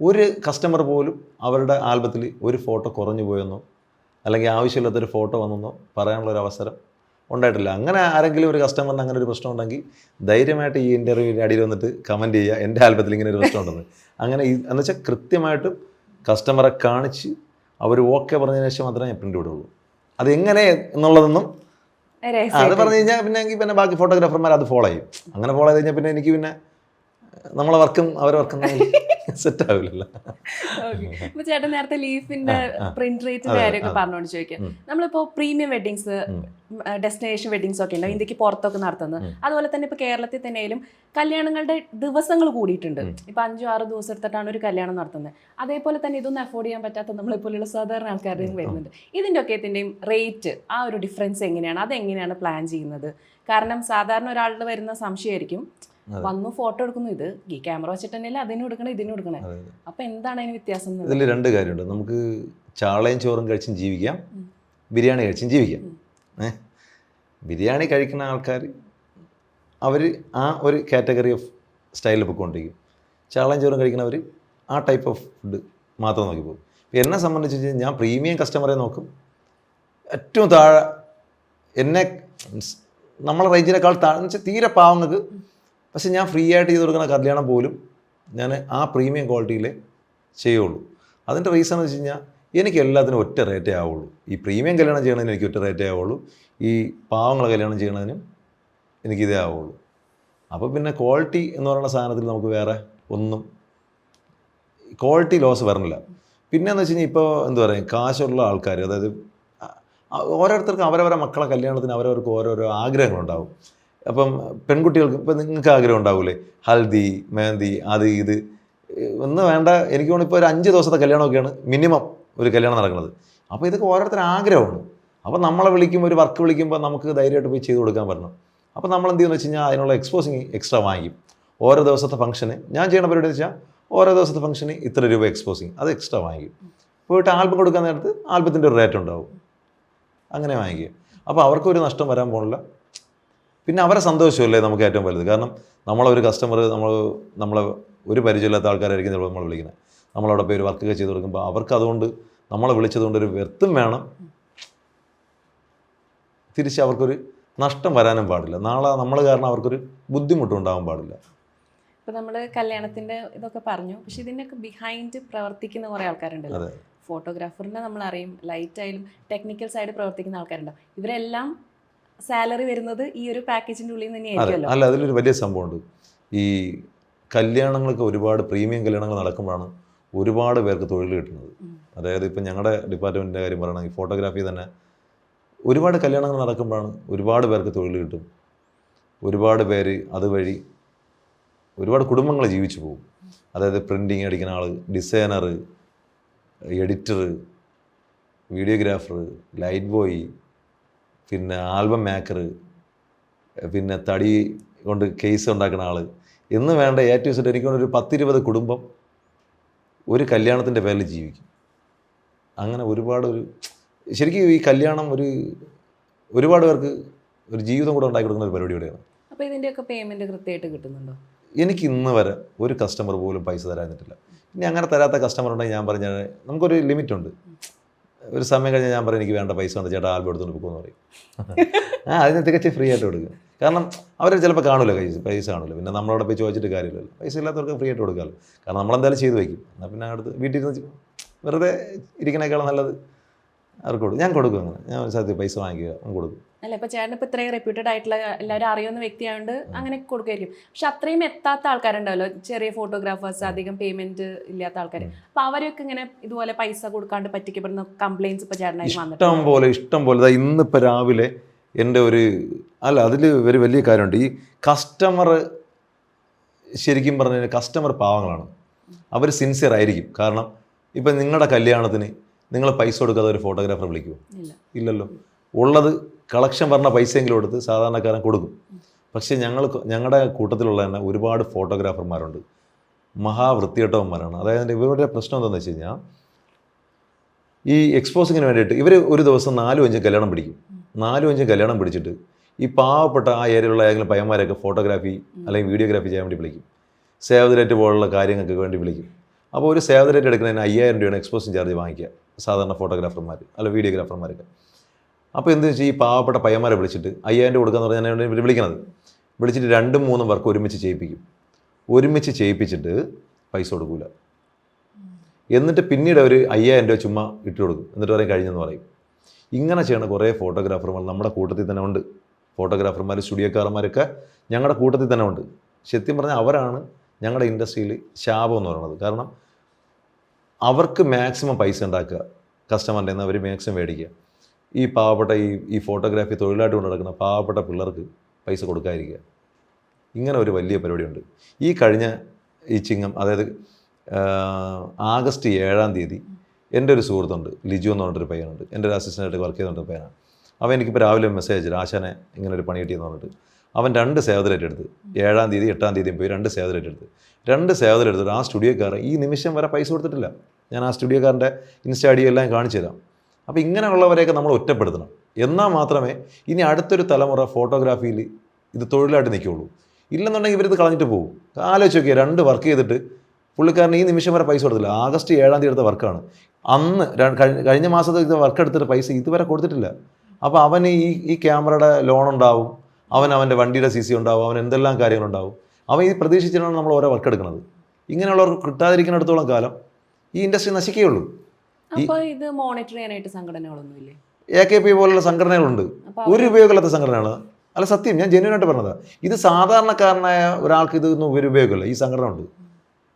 ഒരു കസ്റ്റമർ പോലും അവരുടെ ആൽബത്തിൽ ഒരു ഫോട്ടോ കുറഞ്ഞു പോയെന്നോ അല്ലെങ്കിൽ ആവശ്യമില്ലാത്തൊരു ഫോട്ടോ വന്നെന്നോ പറയാനുള്ളൊരു അവസരം ഉണ്ടായിട്ടില്ല. അങ്ങനെ ആരെങ്കിലും ഒരു കസ്റ്റമറിന് അങ്ങനെ ഒരു പ്രശ്നം ഉണ്ടെങ്കിൽ ധൈര്യമായിട്ട് ഈ ഇൻ്റർവ്യൂവിൻ്റെ അടിയിൽ വന്നിട്ട് കമൻറ്റ് ചെയ്യുക, എൻ്റെ ആൽബത്തിൽ ഇങ്ങനെ ഒരു പ്രശ്നം ഉണ്ടെന്ന്. അങ്ങനെ എന്ന് വെച്ചാൽ കൃത്യമായിട്ടും കസ്റ്റമറെ കാണിച്ച് അവർ ഓക്കെ പറഞ്ഞതിന് ശേഷം മാത്രമേ ഞാൻ പ്രിൻ്റ് വിടുള്ളൂ. അതെങ്ങനെ എന്നുള്ളതൊന്നും അത് പറഞ്ഞു കഴിഞ്ഞാൽ പിന്നെ ബാക്കി ഫോട്ടോഗ്രാഫർമാർ അത് ഫോളോ ചെയ്യും. അങ്ങനെ ഫോളോ ചെയ്ത് കഴിഞ്ഞാൽ പിന്നെ എനിക്ക് പിന്നെ നമ്മളെ വർക്കും അവരെ വർക്കും സെറ്റ് ആവില്ലല്ലോ. ഇപ്പൊ ചേട്ടൻ നേരത്തെ ലീഫിന്റെ പ്രിന്റ് റേറ്റിന്റെ കാര്യമൊക്കെ പറഞ്ഞോണ്ട് ചോദിക്കാം. നമ്മളിപ്പോ പ്രീമിയം വെഡിങ്സ്, ഡെസ്റ്റിനേഷൻ വെഡിങ്സ് ഒക്കെ ഉണ്ടാവും ഇന്ത്യക്ക് പുറത്തൊക്കെ നടത്തുന്നത്. അതുപോലെ തന്നെ ഇപ്പൊ കേരളത്തിൽ തന്നെയായാലും കല്യാണങ്ങളുടെ ദിവസങ്ങൾ കൂടിയിട്ടുണ്ട്. ഇപ്പൊ 5-6 ദിവസം എടുത്തിട്ടാണ് ഒരു കല്യാണം നടത്തുന്നത്. അതേപോലെ തന്നെ ഇതൊന്നും അഫോർഡ് ചെയ്യാൻ പറ്റാത്ത നമ്മളെപ്പോലുള്ള സാധാരണ ആൾക്കാരുടെയും വരുന്നുണ്ട്. ഇതിന്റെ ഒക്കെത്തിന്റെയും റേറ്റ്, ആ ഒരു ഡിഫറൻസ് എങ്ങനെയാണ്, അതെങ്ങനെയാണ് പ്ലാൻ ചെയ്യുന്നത്? കാരണം സാധാരണ ഒരാളുടെ വരുന്ന സംശയമായിരിക്കും, വന്നു ഫോട്ടോ എടുക്കുന്നു, ഇത് ഈ ക്യാമറ വെച്ചിട്ട് തന്നെയല്ലേ അതിന് കൊടുക്കണേ ഇതിന് കൊടുക്കണേ, അപ്പൊ എന്താണ് അതിന് വ്യത്യാസം? ഇതിൽ 2 കാര്യമുണ്ട്. നമുക്ക് ചാളയും ചോറും കഴിച്ചും ജീവിക്കാം, ബിരിയാണി കഴിച്ചും ജീവിക്കാം. ബിരിയാണി കഴിക്കുന്ന ആൾക്കാർ അവർ ആ ഒരു കാറ്റഗറി ഓഫ് സ്റ്റൈലിൽ പോയിക്കൊണ്ടിരിക്കും. ചാളയും ചോറും കഴിക്കുന്നവർ ആ ടൈപ്പ് ഓഫ് ഫുഡ് മാത്രം നോക്കി പോകും. എന്നെ സംബന്ധിച്ച് ഞാൻ പ്രീമിയം കസ്റ്റമറെ നോക്കും. ഏറ്റവും താഴെ നമ്മളെ റേഞ്ചിനേക്കാൾ താഴെ എന്ന് വെച്ചാൽ തീരെ പാവങ്ങൾക്ക്, പക്ഷെ ഞാൻ ഫ്രീ ആയിട്ട് ചെയ്ത് കൊടുക്കുന്ന കല്യാണം പോലും ഞാൻ ആ പ്രീമിയം ക്വാളിറ്റിയിലേ ചെയ്യുള്ളൂ. അതിൻ്റെ റീസൺ എന്ന് വെച്ച് കഴിഞ്ഞാൽ എനിക്ക് എല്ലാത്തിനും ഒറ്റ റേറ്റേ ആവുള്ളൂ. ഈ പ്രീമിയം കല്യാണം ചെയ്യണതിന് എനിക്ക് ഒറ്റ റേറ്റേ ആവുള്ളൂ, ഈ പാവങ്ങളെ കല്യാണം ചെയ്യണതിനും എനിക്കിതേ ആവുള്ളൂ. അപ്പോൾ പിന്നെ ക്വാളിറ്റി എന്ന് പറയുന്ന സാധനത്തിൽ നമുക്ക് വേറെ ഒന്നും ക്വാളിറ്റി ലോസ് വരണില്ല. പിന്നെയെന്ന് വെച്ച് കഴിഞ്ഞാൽ ഇപ്പോൾ എന്താ പറയുക, കാശുള്ള ആൾക്കാർ, അതായത് ഓരോരുത്തർക്കും അവരവരെ മക്കളെ കല്യാണത്തിന് അവരവർക്ക് ഓരോരോ ആഗ്രഹങ്ങളുണ്ടാവും. അപ്പം പെൺകുട്ടികൾക്ക് ഇപ്പം നിങ്ങൾക്ക് ആഗ്രഹം ഉണ്ടാവില്ലേ, ഹൽദി, മെഹന്തി, അത് ഇത് ഒന്നും വേണ്ട. എനിക്ക് തോന്നുന്നു ഇപ്പോൾ ഒരു 5 ദിവസത്തെ കല്യാണമൊക്കെയാണ് മിനിമം ഒരു കല്യാണം നടക്കുന്നത്. അപ്പോൾ ഇതൊക്കെ ഓരോരുത്തരുടെ ആഗ്രഹമാണ്. അപ്പോൾ നമ്മളെ വിളിക്കുമ്പോൾ, ഒരു വർക്ക് വിളിക്കുമ്പോൾ നമുക്ക് ധൈര്യമായിട്ട് പോയി ചെയ്ത് കൊടുക്കാൻ പറ്റണം. അപ്പോൾ നമ്മൾ എന്ത് ചെയ്യുമെന്ന് വെച്ച് കഴിഞ്ഞാൽ അതിനുള്ള എക്സ്പോസിങ് എക്സ്ട്രാ വാങ്ങിക്കും. ഓരോ ദിവസത്തെ ഫംഗ്ഷന് ഞാൻ ചെയ്യണ പരിപാടി എന്ന് വെച്ചാൽ ഓരോ ദിവസത്തെ ഫംഗ്ഷന് ഇത്ര രൂപ എക്സ്പോസിങ് അത് എക്സ്ട്രാ വാങ്ങിക്കും. പോയിട്ട് ആൽബം കൊടുക്കാൻ നേരത്ത് ആൽബത്തിൻ്റെ ഒരു റേറ്റ് ഉണ്ടാവും, അങ്ങനെ വാങ്ങിക്കുക. അപ്പോൾ അവർക്കൊരു നഷ്ടം വരാൻ പോണില്ല. പിന്നെ അവരെ സന്തോഷമല്ലേ നമുക്ക് ഏറ്റവും വലുത്. കാരണം നമ്മളൊരു കസ്റ്റമർ നമ്മളെ ഒരു പരിചയമില്ലാത്ത ആൾക്കാരായിരിക്കും ചിലപ്പോൾ നമ്മൾ വിളിക്കുന്നത്. നമ്മളവിടെ പോയി ഒരു വർക്കൊക്കെ ചെയ്ത് കൊടുക്കുമ്പോൾ അവർക്ക് അതുകൊണ്ട് നമ്മളെ വിളിച്ചതുകൊണ്ട് ഒരു വ്യർത്ഥം വേണം, തിരിച്ച് അവർക്കൊരു നഷ്ടം വരാനും പാടില്ല. നാളെ നമ്മൾ കാരണം അവർക്കൊരു ബുദ്ധിമുട്ടും ഉണ്ടാകാൻ പാടില്ല. ഇപ്പോൾ നമ്മൾ കല്യാണത്തിൻ്റെ ഇതൊക്കെ പറഞ്ഞു, പക്ഷെ ഇതിൻ്റെയൊക്കെ ബിഹൈൻഡ് പ്രവർത്തിക്കുന്ന കുറേ ആൾക്കാരുണ്ടല്ലോ. ഫോട്ടോഗ്രാഫറിനെ നമ്മളറിയും, ലൈറ്റ് ആയാലും ടെക്നിക്കൽ സൈഡ് പ്രവർത്തിക്കുന്ന ആൾക്കാരുണ്ടാവും. ഇവരെല്ലാം സാലറി വരുന്നത് ഈ ഒരു പാക്കേജിൻ്റെ ഉള്ളിൽ നിന്ന് തന്നെയായിരിക്കുമല്ലോ. അല്ല, അതിലൊരു വലിയ സംഭവമുണ്ട്. ഈ കല്യാണങ്ങൾക്ക് ഒരുപാട് പ്രീമിയം കല്യാണങ്ങൾ നടക്കുമ്പോഴാണ് ഒരുപാട് പേർക്ക് തൊഴിൽ കിട്ടുന്നത്. അതായത് ഇപ്പം ഞങ്ങളുടെ ഡിപ്പാർട്ട്മെൻറ്റിൻ്റെ കാര്യം പറയുകയാണെങ്കിൽ ഫോട്ടോഗ്രാഫി തന്നെ ഒരുപാട് കല്യാണങ്ങൾ നടക്കുമ്പോഴാണ് ഒരുപാട് പേർക്ക് തൊഴിൽ കിട്ടും. ഒരുപാട് പേര് അതുവഴി ഒരുപാട് കുടുംബങ്ങൾ ജീവിച്ചു പോകും. അതായത് പ്രിൻറ്റിങ് അടിക്കുന്ന ആൾ, designer, editor, videographer, light boy, പിന്നെ ആൽബം മേക്കർ, പിന്നെ തടി കൊണ്ട് കേസ് ഉണ്ടാക്കുന്ന ആൾ എന്ന് വേണ്ട എ ടു സെറ്റ് എനിക്ക് ഒരു 10-20 കുടുംബം ഒരു കല്യാണത്തിൻ്റെ പേരിൽ ജീവിക്കും. അങ്ങനെ ഒരുപാട് ശരിക്കും ഈ കല്യാണം ഒരുപാട് പേർക്ക് ഒരു ജീവിതം കൂടെ ഉണ്ടാക്കി കൊടുക്കുന്ന ഒരു പരിപാടി കൂടെയാണ്. അപ്പോൾ ഇതിൻ്റെയൊക്കെ പേയ്മെൻറ്റ് കൃത്യമായിട്ട് കിട്ടുന്നുണ്ടോ? എനിക്ക് ഇന്ന് വരെ ഒരു കസ്റ്റമർ പോലും പൈസ തരാനിട്ടില്ല. ഇനി അങ്ങനെ തരാത്ത കസ്റ്റമർ ഉണ്ടെങ്കിൽ ഞാൻ പറഞ്ഞാൽ നമുക്കൊരു ലിമിറ്റുണ്ട്. ഒരു സമയം കഴിഞ്ഞാൽ ഞാൻ പറയും എനിക്ക് വേണ്ട പൈസ ഉണ്ട് ചേട്ടാ, ആൽബം എടുത്തുകൊണ്ട് പോകുമെന്ന് പറയും. അതിന് തികച്ച് ഫ്രീ ആയിട്ട് കൊടുക്കുക. കാരണം അവർ ചിലപ്പോൾ കാണില്ല, പൈസ കാണില്ല. പിന്നെ നമ്മളവിടെ പോയി ചോദിച്ചിട്ട് കാര്യമില്ലല്ലോ. പൈസ ഇല്ലാത്തവർക്ക് ഫ്രീ ആയിട്ട് കൊടുക്കാമല്ലോ. കാരണം നമ്മളെന്തായാലും ചെയ്ത് വയ്ക്കും. എന്നാൽ പിന്നെ അടുത്ത് വീട്ടിൽ ഇരുന്ന് വെറുതെ ഇരിക്കണേക്കാളും നല്ലത് അവർക്ക് കൊടുക്കും. ഞാൻ കൊടുക്കും. അങ്ങനെ ഞാൻ സത്യം പൈസ വാങ്ങിക്കുക, കൊടുക്കും. അല്ല, ഇപ്പോൾ ചേട്ടൻ ഇപ്പോൾ ഇത്രയും റെപ്യൂട്ടഡ് ആയിട്ടുള്ള എല്ലാവരും അറിയുന്ന വ്യക്തിയായതുകൊണ്ട് അങ്ങനെ കൊടുക്കുമായിരിക്കും. പക്ഷെ അത്രയും എത്താത്ത ആൾക്കാരുണ്ടാവല്ലോ, ചെറിയ ഫോട്ടോഗ്രാഫേഴ്സ്, അധികം പേയ്മെന്റ് ഇല്ലാത്ത ആൾക്കാർ. അപ്പോൾ അവരൊക്കെ ഇങ്ങനെ ഇതുപോലെ പൈസ കൊടുക്കാണ്ട് പറ്റിക്കപ്പെടുന്ന കംപ്ലയിൻസ് ഇപ്പോൾ ചേട്ടനായി വന്നിട്ടുണ്ട്. ഇഷ്ടം പോലെ. ഇന്നിപ്പോൾ രാവിലെ എൻ്റെ അതിൽ ഒരു വലിയ കാര്യമുണ്ട്. ഈ കസ്റ്റമർ ശരിക്കും പറഞ്ഞാൽ കസ്റ്റമർ പാവങ്ങളാണ്. അവർ സിൻസിയർ ആയിരിക്കും. കാരണം ഇപ്പം നിങ്ങളുടെ കല്യാണത്തിന് നിങ്ങൾ പൈസ കൊടുക്കാതെ ഒരു ഫോട്ടോഗ്രാഫറെ വിളിക്കുമോ? ഇല്ലല്ലോ. ഉള്ളത് കളക്ഷൻ പറഞ്ഞ പൈസയെങ്കിലും കൊടുത്ത് സാധാരണക്കാരൻ കൊടുക്കും. പക്ഷേ ഞങ്ങളുടെ കൂട്ടത്തിലുള്ള തന്നെ ഒരുപാട് ഫോട്ടോഗ്രാഫർമാരുണ്ട്, മഹാവൃത്തികെട്ടവന്മാരാണ്. അതായത് ഇവരുടെ പ്രശ്നം എന്താണെന്ന് വെച്ച് കഴിഞ്ഞാൽ ഈ എക്സ്പോസിങ്ങിന് വേണ്ടിയിട്ട് ഇവർ ഒരു ദിവസം 4-5 കല്യാണം പിടിക്കും. 4-5 കല്യാണം പിടിച്ചിട്ട് ഈ പാവപ്പെട്ട ആ ഏരിയയിലുള്ള ഏതെങ്കിലും പയ്യന്മാരെയൊക്കെ ഫോട്ടോഗ്രാഫി അല്ലെങ്കിൽ വീഡിയോഗ്രാഫി ചെയ്യാൻ വേണ്ടി വിളിക്കും. സേവ് ദ ഡേറ്റ് പോലുള്ള കാര്യങ്ങൾക്ക് വേണ്ടി വിളിക്കും. അപ്പോൾ ഒരു സേവ് ദ ഡേറ്റ് എടുക്കുന്നതിന് 5000 രൂപയാണ് എക്സ്പോസിങ് ചാർജ് വാങ്ങിക്കുക സാധാരണ ഫോട്ടോഗ്രാഫർമാർ അല്ല വീഡിയോഗ്രാഫർമാരൊക്കെ. അപ്പോൾ എന്ത് വെച്ചാൽ ഈ പാവപ്പെട്ട പയ്യന്മാരെ വിളിച്ചിട്ട് 5000 രൂപ കൊടുക്കാന്ന് പറഞ്ഞാൽ ഇവർ വിളിക്കുന്നത്. വിളിച്ചിട്ട് 2-3 വർക്ക് ഒരുമിച്ച് ചെയ്യിപ്പിക്കും. ഒരുമിച്ച് ചെയ്യിപ്പിച്ചിട്ട് പൈസ കൊടുക്കില്ല. എന്നിട്ട് പിന്നീട് അവർ 5000 രൂപ ചുമ്മാ ഇട്ട് കൊടുക്കും. എന്നിട്ട് പറയും കഴിഞ്ഞെന്ന് പറയും. ഇങ്ങനെ ചെയ്യണ കുറേ ഫോട്ടോഗ്രാഫർമാർ നമ്മുടെ കൂട്ടത്തിൽ തന്നെ ഉണ്ട്. ഫോട്ടോഗ്രാഫർമാർ, സ്റ്റുഡിയോക്കാരന്മാരൊക്കെ ഞങ്ങളുടെ കൂട്ടത്തിൽ തന്നെ ഉണ്ട്. സത്യം പറഞ്ഞാൽ അവരാണ് ഞങ്ങളുടെ ഇൻഡസ്ട്രിയിൽ ശാപം എന്ന് പറയുന്നത്. കാരണം അവർക്ക് മാക്സിമം പൈസ ഉണ്ടാക്കുക, കസ്റ്റമറിൻ്റെ നിന്ന് അവർ മാക്സിമം മേടിക്കുക. ഈ പാവപ്പെട്ട ഈ ഫോട്ടോഗ്രാഫി തൊഴിലായിട്ട് കൊണ്ട് നടക്കുന്ന പാവപ്പെട്ട പിള്ളേർക്ക് പൈസ കൊടുക്കാതിരിക്കുക. ഇങ്ങനെ ഒരു വലിയ പരിപാടിയുണ്ട്. ഈ കഴിഞ്ഞ ചിങ്ങം, അതായത് ആഗസ്റ്റ് 7-ാം തീയതി എൻ്റെ ഒരു സുഹൃത്തുണ്ട്, ലിജു എന്ന് പറഞ്ഞിട്ടൊരു പയ്യനുണ്ട്, എൻ്റെ ഒരു അസിസ്റ്റൻ്റായിട്ട് വർക്ക് ചെയ്തുകൊണ്ടൊരു പയ്യനാണ്. അവൻ എനിക്കിപ്പോൾ രാവിലെ മെസ്സേജ് അയച്ചിട്ട് ആശാനെ ഇങ്ങനെ ഒരു പണി കിട്ടിയെന്ന് പറഞ്ഞിട്ട് അവൻ 2 സേവ് ദ ഡേറ്റ് എടുത്ത് 7-ാം തീയതി 8-ാം തീയതിയും പോയി 2 സേവ് ദ ഡേറ്റ് എടുത്ത് 2 സേവ് ദ ഡേറ്റ് എടുത്തിട്ട് ആ സ്റ്റുഡിയോക്കാരൻ ഈ നിമിഷം വരെ പൈസ കൊടുത്തിട്ടില്ല. ഞാൻ ആ സ്റ്റുഡിയോക്കാരൻ്റെ ഇൻസ്റ്റാ ഐ ഡി എല്ലാം കാണിച്ചു തരാം. അപ്പോൾ ഇങ്ങനെയുള്ളവരെയൊക്കെ നമ്മൾ ഒറ്റപ്പെടുത്തണം. എന്നാൽ മാത്രമേ ഇനി അടുത്തൊരു തലമുറ ഫോട്ടോഗ്രാഫിയിൽ ഇത് തൊഴിലായിട്ട് നിൽക്കുകയുള്ളൂ. ഇല്ലെന്നുണ്ടെങ്കിൽ ഇവരിത് കളഞ്ഞിട്ട് പോകും. ആലോചിച്ച് നോക്കിയാൽ 2 വർക്ക് ചെയ്തിട്ട് പുള്ളിക്കാരൻ ഈ നിമിഷം വരെ പൈസ കൊടുത്തില്ല. ആഗസ്റ്റ് 7-ാം തീയതി എടുത്ത വർക്കാണ്. അന്ന് കഴിഞ്ഞ മാസത്തെ വർക്ക് എടുത്തിട്ട് പൈസ ഇതുവരെ കൊടുത്തിട്ടില്ല. അപ്പോൾ അവന് ഈ ക്യാമറയുടെ ലോൺ ഉണ്ടാവും, അവൻ്റെ വണ്ടിയുടെ CC ഉണ്ടാവും, അവൻ എന്തെല്ലാം കാര്യങ്ങളുണ്ടാവും. അവൻ ഈ പ്രതീക്ഷിച്ചിട്ടാണ് നമ്മൾ ഓരോ വർക്ക് എടുക്കുന്നത്. ഇങ്ങനെയുള്ളവർക്ക് കിട്ടാതിരിക്കുന്നിടത്തോളം കാലം ഈ ഇൻഡസ്ട്രി നശിക്കുകയുള്ളൂ. അപ്പോൾ ഇത് മോണിറ്റർ ചെയ്യാനായിട്ട് സംഘടനകളൊന്നുമില്ലേ? AKP പോലുള്ള സംഘടനകളുണ്ട്, ഒരു ഉപയോഗമില്ലാത്ത സംഘടനയാണ്. അല്ല സത്യം, ഞാൻ ജെന്യൂനായിട്ട് പറഞ്ഞതാണ്. ഇത് സാധാരണക്കാരനായ ഒരാൾക്ക് ഇതൊന്നും ഒരു ഉപയോഗമില്ല. ഈ സംഘടന ഉണ്ട്.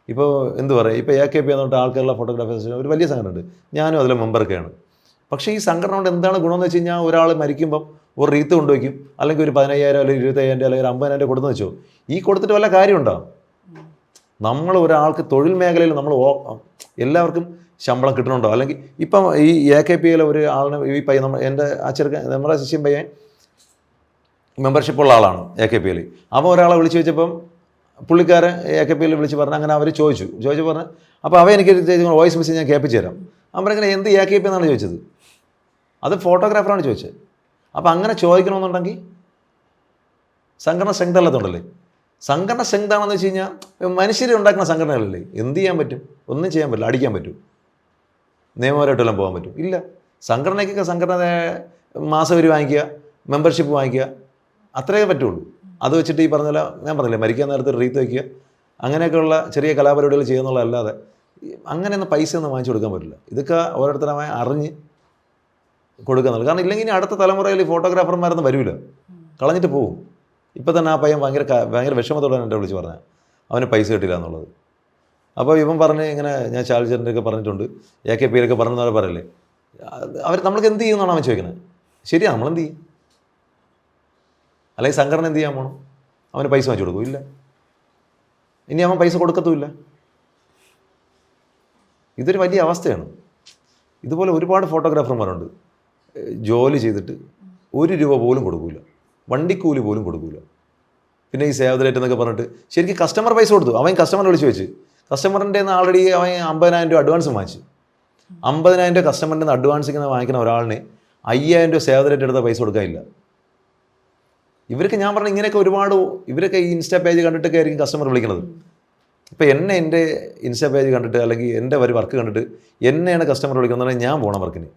ഇപ്പോൾ എന്ത് പറയുക, ഇപ്പോൾ AKP എന്ന് പറഞ്ഞിട്ട് ആൾക്കാരുള്ള ഫോട്ടോഗ്രാഫേഴ്സ് ഒരു വലിയ സംഘടന ഉണ്ട്. ഞാനും അതിലെ മെമ്പറൊക്കെയാണ്. പക്ഷേ ഈ സംഘടന കൊണ്ട് എന്താണ് ഗുണമെന്ന് വെച്ച് കഴിഞ്ഞാൽ ഒരാൾ മരിക്കുമ്പം ഒരു റീത്ത് കൊണ്ടുവയ്ക്കും, അല്ലെങ്കിൽ ഒരു 15,000 അല്ലെങ്കിൽ 25,000 അല്ലെങ്കിൽ 50,000 കൊടുത്തു വെച്ചോ. ഈ കൊടുത്തിട്ട് വല്ല കാര്യമുണ്ടോ? നമ്മൾ ഒരാൾക്ക് തൊഴിൽ മേഖലയിൽ നമ്മൾ എല്ലാവർക്കും ശമ്പളം കിട്ടണുണ്ടോ? അല്ലെങ്കിൽ ഇപ്പം ഈ AKPയിലെ ഒരു ആളിനെ ഈ പയ്യൻ എൻ്റെ ആ ചെറുക്കൻ നമ്മുടെ ശിഷ്യം പയ്യൻ മെമ്പർഷിപ്പുള്ള ആളാണ് AKPയിൽ. അപ്പോൾ ഒരാളെ വിളിച്ച് വെച്ചപ്പം പുള്ളിക്കാരൻ AKPയിൽ വിളിച്ച് പറഞ്ഞ് അങ്ങനെ അവർ ചോദിച്ചു പറഞ്ഞ് അപ്പോൾ എനിക്ക് വോയിസ് മെസ്സേജ് ഞാൻ കേൾപ്പിച്ച് തരാം. അവൻ പറഞ്ഞിങ്ങനെ എന്ത് AKP എന്നാണ് ചോദിച്ചത്. അത് ഫോട്ടോഗ്രാഫറാണ് ചോദിച്ചത്. അപ്പോൾ അങ്ങനെ ചോദിക്കണമെന്നുണ്ടെങ്കിൽ സംഘടന സ്ട്രെങ്ത് അല്ലാത്തതുകൊണ്ടല്ലേ. സംഘടന സ്ട്രെങ്ത് ആണെന്ന് വെച്ച് കഴിഞ്ഞാൽ മനുഷ്യർ ഉണ്ടാക്കുന്ന സംഘടനകളല്ലേ, എന്ത് ചെയ്യാൻ പറ്റും? ഒന്നും ചെയ്യാൻ പറ്റില്ല. അടിക്കാൻ പറ്റും? നിയമപരമായിട്ടെല്ലാം പോകാൻ പറ്റും? ഇല്ല. സംഘടനയ്ക്കൊക്കെ സംഘടന മാസം ഒരു വാങ്ങിക്കുക, മെമ്പർഷിപ്പ് വാങ്ങിക്കുക, അത്രയേ പറ്റുള്ളൂ. അത് വെച്ചിട്ട് ഈ പറഞ്ഞ പോലെ ഞാൻ പറഞ്ഞില്ലേ, മരിക്കാൻ നേരത്തെ റീത്ത് വയ്ക്കുക, അങ്ങനെയൊക്കെയുള്ള ചെറിയ കലാപരിപാടികൾ ചെയ്യുന്നുള്ളതല്ലാതെ അങ്ങനെയൊന്നും പൈസ ഒന്നും വാങ്ങിച്ചു കൊടുക്കാൻ പറ്റില്ല. ഇതൊക്കെ ഓരോരുത്തരമായി അറിഞ്ഞ് കൊടുക്കുന്നുള്ളൂ. കാരണം ഇല്ലെങ്കിൽ ഇനി അടുത്ത തലമുറയിൽ ഫോട്ടോഗ്രാഫർമാരൊന്നും വരില്ല, കളഞ്ഞിട്ട് പോകും. ഇപ്പം തന്നെ ആ പയ്യൻ ഭയങ്കര വിഷമത്തോടെ എന്നെ വിളിച്ച് പറഞ്ഞാൽ അവന് പൈസ കിട്ടില്ല എന്നുള്ളത്. അപ്പോൾ ഇവൻ പറഞ്ഞ് ഇങ്ങനെ ഞാൻ ചാലിച്ചേട്ടൻ്റെയൊക്കെ പറഞ്ഞിട്ടുണ്ട്, AKP-യിലൊക്കെ പറഞ്ഞവരെ പറയല്ലേ, നമ്മൾക്ക് എന്ത് ചെയ്യുമെന്നാണ് അവൻ ചോദിക്കുന്നത്. ശരിയാണ്, നമ്മളെന്ത് ചെയ്യും? അല്ലെങ്കിൽ സംഘടന എന്ത് ചെയ്യാൻ പോകണം? അവന് പൈസ വാങ്ങിച്ചു കൊടുക്കും? ഇല്ല. ഇനി അവൻ പൈസ കൊടുക്കത്തുമില്ല. ഇതൊരു വലിയ അവസ്ഥയാണ്. ഇതുപോലെ ഒരുപാട് ഫോട്ടോഗ്രാഫർമാരുണ്ട്, ജോലി ചെയ്തിട്ട് 1 രൂപ പോലും കൊടുക്കില്ല, വണ്ടിക്കൂലി പോലും കൊടുക്കില്ല. പിന്നെ ഈ സേവ് ദ ഡേറ്റ് എന്നൊക്കെ പറഞ്ഞിട്ട് ശരിക്കും കസ്റ്റമർ പൈസ കൊടുത്തു. അവൻ കസ്റ്റമറെ വിളിച്ച് വെച്ച്, കസ്റ്റമറിൻ്റെ നിന്ന് ആൾറെഡി അവൻ 50,000 രൂപ അഡ്വാൻസ് വാങ്ങിച്ചു. 50,000 രൂപ കസ്റ്റമറിൻ്റെ നിന്ന് അഡ്വാൻസ് ഇങ്ങനെ വാങ്ങിക്കുന്ന ഒരാളിന് 5,000 രൂപ സേവ് ദ ഡേറ്റ് എടുത്ത പൈസ കൊടുക്കാനില്ല. ഇവർക്ക് ഞാൻ പറഞ്ഞ ഇങ്ങനെയൊക്കെ ഒരുപാട്, ഇവരൊക്കെ ഈ ഇൻസ്റ്റാ പേജ് കണ്ടിട്ടൊക്കെ ആയിരിക്കും കസ്റ്റമർ വിളിക്കുന്നത്. ഇപ്പോൾ എൻ്റെ ഇൻസ്റ്റാ പേജ് കണ്ടിട്ട് അല്ലെങ്കിൽ എൻ്റെ വർക്ക് കണ്ടിട്ട് എന്നെയാണ് കസ്റ്റമർ വിളിക്കുന്നത്, ഞാൻ പോകണം വർക്കിന്.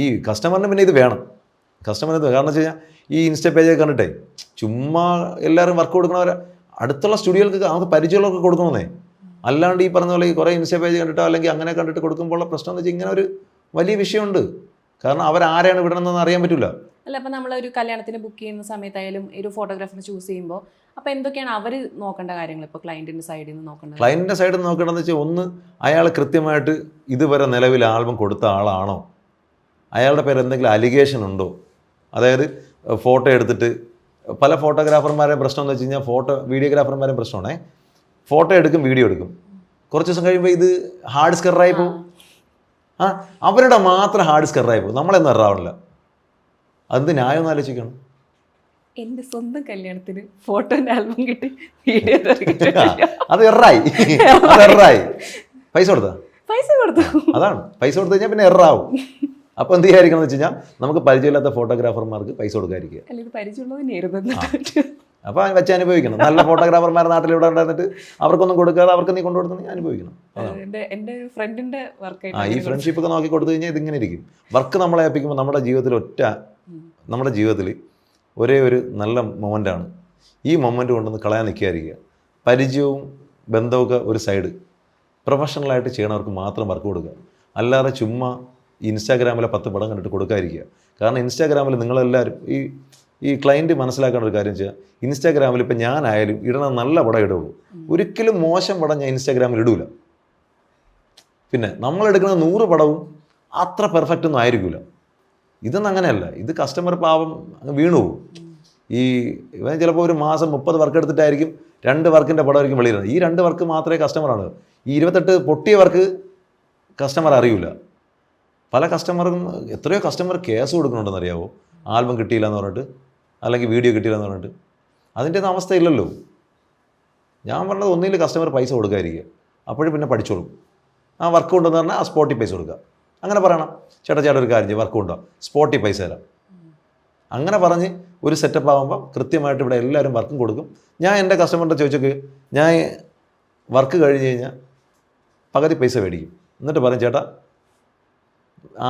ഈ കസ്റ്റമറിന് പിന്നെ ഇത് വേണം. കസ്റ്റമറിന് ഇത് കാരണം വെച്ച് കഴിഞ്ഞാൽ ഈ ഇൻസ്റ്റാ പേജൊക്കെ കണ്ടിട്ടേ ചുമ്മാ എല്ലാവരും വർക്ക് കൊടുക്കണവരെ അടുത്തുള്ള സ്റ്റുഡിയോകൾക്ക് നമുക്ക് പരിചയമുള്ളവർക്ക് കൊടുക്കണമെന്നേ. അല്ലാണ്ട് ഈ പറഞ്ഞ പോലെ ഈ കുറേ ഇൻസ്റ്റാ പേജ് കണ്ടിട്ടോ അല്ലെങ്കിൽ അങ്ങനെ കണ്ടിട്ട് കൊടുക്കുമ്പോഴുള്ള പ്രശ്നം എന്ന് വെച്ചാൽ ഇങ്ങനെ ഒരു വലിയ വിഷയമുണ്ട്. കാരണം അവരാരെയാണ് വിടണമെന്ന് അറിയാൻ പറ്റില്ല. അല്ല, അപ്പോൾ നമ്മളൊരു കല്യാണത്തിന് ബുക്ക് ചെയ്യുന്ന സമയത്തായാലും ഒരു ഫോട്ടോഗ്രാഫറെ ചൂസ് ചെയ്യുമ്പോൾ അപ്പോൾ എന്തൊക്കെയാണ് അവർ നോക്കേണ്ട കാര്യങ്ങൾ? ഇപ്പോൾ ക്ലയൻറ്റിൻ്റെ സൈഡിൽ നിന്ന് നോക്കേണ്ടത്? ക്ലയൻറ്റിൻ്റെ സൈഡിൽ നിന്ന് നോക്കേണ്ടതെന്ന് വെച്ചാൽ, ഒന്ന്, അയാൾ കൃത്യമായിട്ട് ഇതുവരെ നിലവിൽ ആൽബം കൊടുത്ത ആളാണോ? അയാളുടെ പേര് എന്തെങ്കിലും അലിഗേഷൻ ഉണ്ടോ? അതായത് ഫോട്ടോ എടുത്തിട്ട് പല ഫോട്ടോഗ്രാഫർമാരെയും പ്രശ്നം എന്ന് വെച്ച് കഴിഞ്ഞാൽ വീഡിയോഗ്രാഫർമാരെയും പ്രശ്നമാണേ. ഫോട്ടോ എടുക്കും, വീഡിയോ എടുക്കും, കുറച്ച് ദിവസം കഴിയുമ്പോൾ ഇത് ഹാർഡ് സ്കെറായി പോകും. അവരുടെ മാത്രം ഹാർഡ് സ്കെറായി പോകും, നമ്മളെയൊന്നും എറാവില്ല. അത് ന്യായം ആലോചിക്കണം. എൻ്റെ സ്വന്തം കല്യാണത്തിന് ഫോട്ടോൻ്റെ ആൽബം കിട്ടി വീഡിയോ അത് എറായി, അത് എറായി. പൈസ കൊടുത്തു. അതാണ്, പൈസ കൊടുത്തു കഴിഞ്ഞാൽ പിന്നെ എറാവും. അപ്പോൾ എന്ത് ചെയ്യാതിരിക്കണം എന്ന് വെച്ച് കഴിഞ്ഞാൽ നമുക്ക് പരിചയമില്ലാത്ത ഫോട്ടോഗ്രാഫർമാർക്ക് പൈസ കൊടുക്കാതിരിക്കുക. അപ്പോൾ വെച്ച് അനുഭവിക്കണം. നല്ല ഫോട്ടോഗ്രാഫർമാർ നാട്ടിൽ ഇവിടെ ഉണ്ടായിരുന്നിട്ട് അവർക്കൊന്നും കൊടുക്കാതെ അവർക്ക് നീ കൊണ്ടുകൊടുത്ത് അനുഭവിക്കണം. ഈ ഫ്രണ്ട്ഷിപ്പ് ഒക്കെ നോക്കി കൊടുത്തു കഴിഞ്ഞാൽ ഇതിങ്ങനെ ഇരിക്കും. വർക്ക് നമ്മളെ ഏൽപ്പിക്കുമ്പോൾ നമ്മുടെ ജീവിതത്തിൽ ഒരേ ഒരു നല്ല മൊമെൻ്റാണ്. ഈ മൊമെൻ്റ് കൊണ്ടൊന്ന് കളയാൻ നിൽക്കാതിരിക്കുക. പരിചയവും ബന്ധമൊക്കെ ഒരു സൈഡ്, പ്രൊഫഷണലായിട്ട് ചെയ്യണവർക്ക് മാത്രം വർക്ക് കൊടുക്കുക. അല്ലാതെ ചുമ്മാ ഇൻസ്റ്റാഗ്രാമിലെ 10 പടം കണ്ടിട്ട് കൊടുക്കാതിരിക്കുക. കാരണം ഇൻസ്റ്റാഗ്രാമിൽ നിങ്ങളെല്ലാവരും ഈ ക്ലയൻറ്റ് മനസ്സിലാക്കേണ്ട ഒരു കാര്യം വെച്ചാൽ, ഇൻസ്റ്റാഗ്രാമിൽ ഇപ്പം ഞാനായാലും ഇടണ നല്ല പടം ഇടുള്ളൂ, ഒരിക്കലും മോശം പടം ഞാൻ ഇൻസ്റ്റാഗ്രാമിൽ ഇടൂല. പിന്നെ നമ്മളെടുക്കുന്ന 100 പടവും അത്ര പെർഫെക്റ്റ് ഒന്നും ആയിരിക്കില്ല. ഇതൊന്നും അങ്ങനെയല്ല. ഇത് കസ്റ്റമർ പാവം വീണു പോകും. ഇവൻ ചിലപ്പോൾ ഒരു മാസം 30 വർക്ക് എടുത്തിട്ടായിരിക്കും 2 വർക്കിൻ്റെ പടമായിരിക്കും വെളിയിടുന്നത്. ഈ 2 വർക്ക് മാത്രമേ കസ്റ്റമറാണ്. ഈ 28 പൊട്ടിയ വർക്ക് കസ്റ്റമർ അറിയില്ല. പല കസ്റ്റമറും, എത്രയോ കസ്റ്റമർ കേസ് കൊടുക്കുന്നുണ്ടെന്ന് അറിയാവോ? ആൽബം കിട്ടിയില്ല എന്ന് പറഞ്ഞിട്ട്, അല്ലെങ്കിൽ വീഡിയോ കിട്ടിയില്ല എന്ന് പറഞ്ഞിട്ട്. അതിൻ്റെ ഒന്നും അവസ്ഥയില്ലല്ലോ. ഞാൻ പറഞ്ഞത് ഒന്നിൽ കസ്റ്റമർ പൈസ കൊടുക്കാതിരിക്കുക, അപ്പോഴും പിന്നെ പഠിച്ചോളും. ആ വർക്ക് ഉണ്ടെന്ന് പറഞ്ഞാൽ ആ സ്പോട്ടിൽ പൈസ കൊടുക്കുക. അങ്ങനെ പറയണം, ചേട്ടാ ഒരു കാര്യം ചെയ്യും, വർക്ക് ഉണ്ടോ, സ്പോട്ടിൽ പൈസ തരാം. അങ്ങനെ പറഞ്ഞ് ഒരു സെറ്റപ്പ് ആകുമ്പോൾ കൃത്യമായിട്ട് ഇവിടെ എല്ലാവരും വർക്കും കൊടുക്കും. ഞാൻ എൻ്റെ കസ്റ്റമറിൻ്റെ ചോദിച്ചൊക്കെ ഞാൻ വർക്ക് കഴിഞ്ഞ് കഴിഞ്ഞാൽ പകുതി പൈസ മേടിക്കും. എന്നിട്ട് പറയും, ചേട്ടാ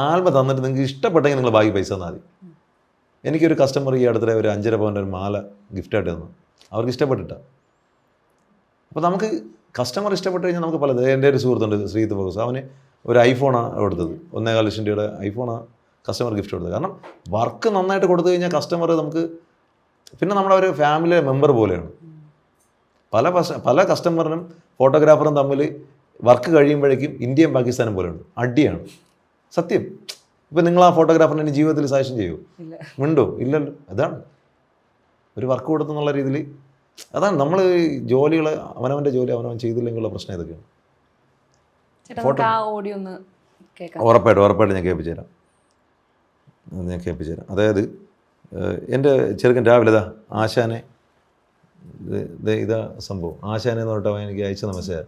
ആൽബം തന്നിട്ട് നിങ്ങൾക്ക് ഇഷ്ടപ്പെട്ടെങ്കിൽ നിങ്ങൾ ബാക്കി പൈസ തന്നാൽ മതി. എനിക്കൊരു കസ്റ്റമർ ഈ അടുത്തിടെ ഒരു 5.5 പവൻ്റെ ഒരു മാല ഗിഫ്റ്റായിട്ട് തന്നു. അവർക്ക് ഇഷ്ടപ്പെട്ടിട്ടാണ്. അപ്പോൾ നമുക്ക് കസ്റ്റമർ ഇഷ്ടപ്പെട്ട് കഴിഞ്ഞാൽ നമുക്ക് പലത്. എൻ്റെ ഒരു സുഹൃത്തുണ്ട്, ശ്രീത്ത് ഫോക്കസ്, അവന് ഒരു ഐഫോണാണ് കൊടുത്തത്. 1.25 ലക്ഷം രൂപയുടെ ഐഫോണാണ് കസ്റ്റമർ ഗിഫ്റ്റ് കൊടുത്തത്. കാരണം വർക്ക് നന്നായിട്ട് കൊടുത്തു കഴിഞ്ഞാൽ കസ്റ്റമർ നമുക്ക് പിന്നെ നമ്മുടെ ഒരു ഫാമിലി മെമ്പർ പോലെയാണ്. പല കസ്റ്റമറിനും ഫോട്ടോഗ്രാഫറും തമ്മിൽ വർക്ക് കഴിയുമ്പോഴേക്കും ഇന്ത്യയും പാകിസ്ഥാനും പോലെയുണ്ട്, അടിയാണ്. സത്യം. ഇപ്പം നിങ്ങൾ ആ ഫോട്ടോഗ്രാഫറിനെ എൻ്റെ ജീവിതത്തിൽ സജഷൻ ചെയ്യുമോ? ഉണ്ടോ? ഇല്ലല്ലോ. അതാണ് ഒരു വർക്ക് കൊടുത്തെന്നുള്ള രീതിയിൽ. അതാണ് നമ്മൾ ജോലികൾ, അവനവൻ്റെ ജോലി അവനവൻ ചെയ്തില്ലെങ്കിലുള്ള പ്രശ്നം ഇതൊക്കെയാണ്. ഉറപ്പായിട്ടും ഞാൻ കേൾപ്പിച്ചു തരാം. അതായത് എൻ്റെ ചെറുക്കൻ രാവിലെ ആശാനെ, ഇതാ സംഭവം. ആശാനെ എന്ന് പറഞ്ഞിട്ട് അവൻ എനിക്ക് അയച്ച മെസ്സേജ്.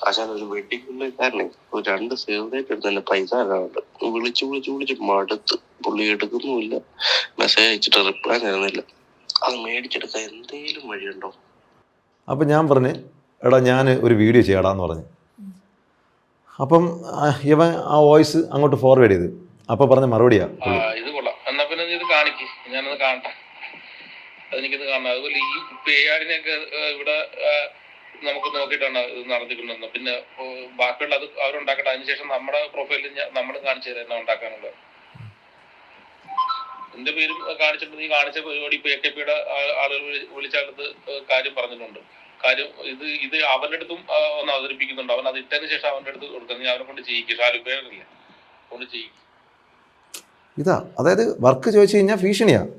ആശാൻ ഒരു വെട്ടിക്കുള്ളിക്കാരനെ 2 സേവ് ഡേറ്റ് എടുത്തതിന്റെ പൈസ തരാനുണ്ട്. വിളിച്ച് മടുത്ത്. പുള്ളി എടുക്കുന്നുമില്ല, മെസ്സേജ് അയച്ചിട്ട് റിപ്ലൈ തരുന്നില്ല. അത് മേടിച്ചെടുക്കാൻ എന്തെങ്കിലും വഴിയുണ്ടോ? അപ്പം ഞാൻ പറഞ്ഞ് എടാ ഞാൻ ഒരു വീഡിയോ ചെയ്യാടാന്ന് പറഞ്ഞു. അപ്പം ഇവൻ ആ വോയിസ് അങ്ങോട്ട് ഫോർവേഡ് ചെയ്ത് അപ്പോൾ പറഞ്ഞ മറുപടിയാ ഇത് കൊള്ളാം, എന്നാ പിന്നെ ഇത് കാണിക്ക്, ഞാനത് കാണട്ടെ, അതെനിക്കിത് കാണണം. അതുപോലെ ഈ പേയാടിനെയൊക്കെ ഇവിടെ നമുക്ക് നോക്കിയിട്ടാണ് ഇത് നടത്തിക്കൊണ്ടിരുന്നത്. പിന്നെ ബാക്കിയുള്ള അത് അവരുണ്ടാക്കട്ടെ, അതിനുശേഷം നമ്മുടെ പ്രൊഫൈലിൽ നമ്മൾ കാണിച്ചു തരാം എന്നാ ഉണ്ടാക്കാനുള്ളത്. എന്റെ പേരും കാണിച്ചിട്ട് നീ കാണിച്ച പരിപാടി ഇപ്പൊ AKPയുടെ ആളുകൾ വിളിച്ചാലത് കാര്യം പറഞ്ഞിട്ടുണ്ട്. കാര്യം ഇത് അവന്റെ അടുത്തും ഒന്ന് അവതരിപ്പിക്കുന്നുണ്ട്. അവൻ അത് ഇട്ടതിന് ശേഷം അവന്റെ അടുത്ത് കൊടുക്കുക, നീ അവനെ കൊണ്ട് ചെയ്യിക്കുക, ഷാലുപേരില്ലേ കൊണ്ട് ചെയ്യിക്കുക. ഇതാ, അതായത് വർക്ക് ചോദിച്ചു കഴിഞ്ഞാൽ ഭീഷണിയാണ്.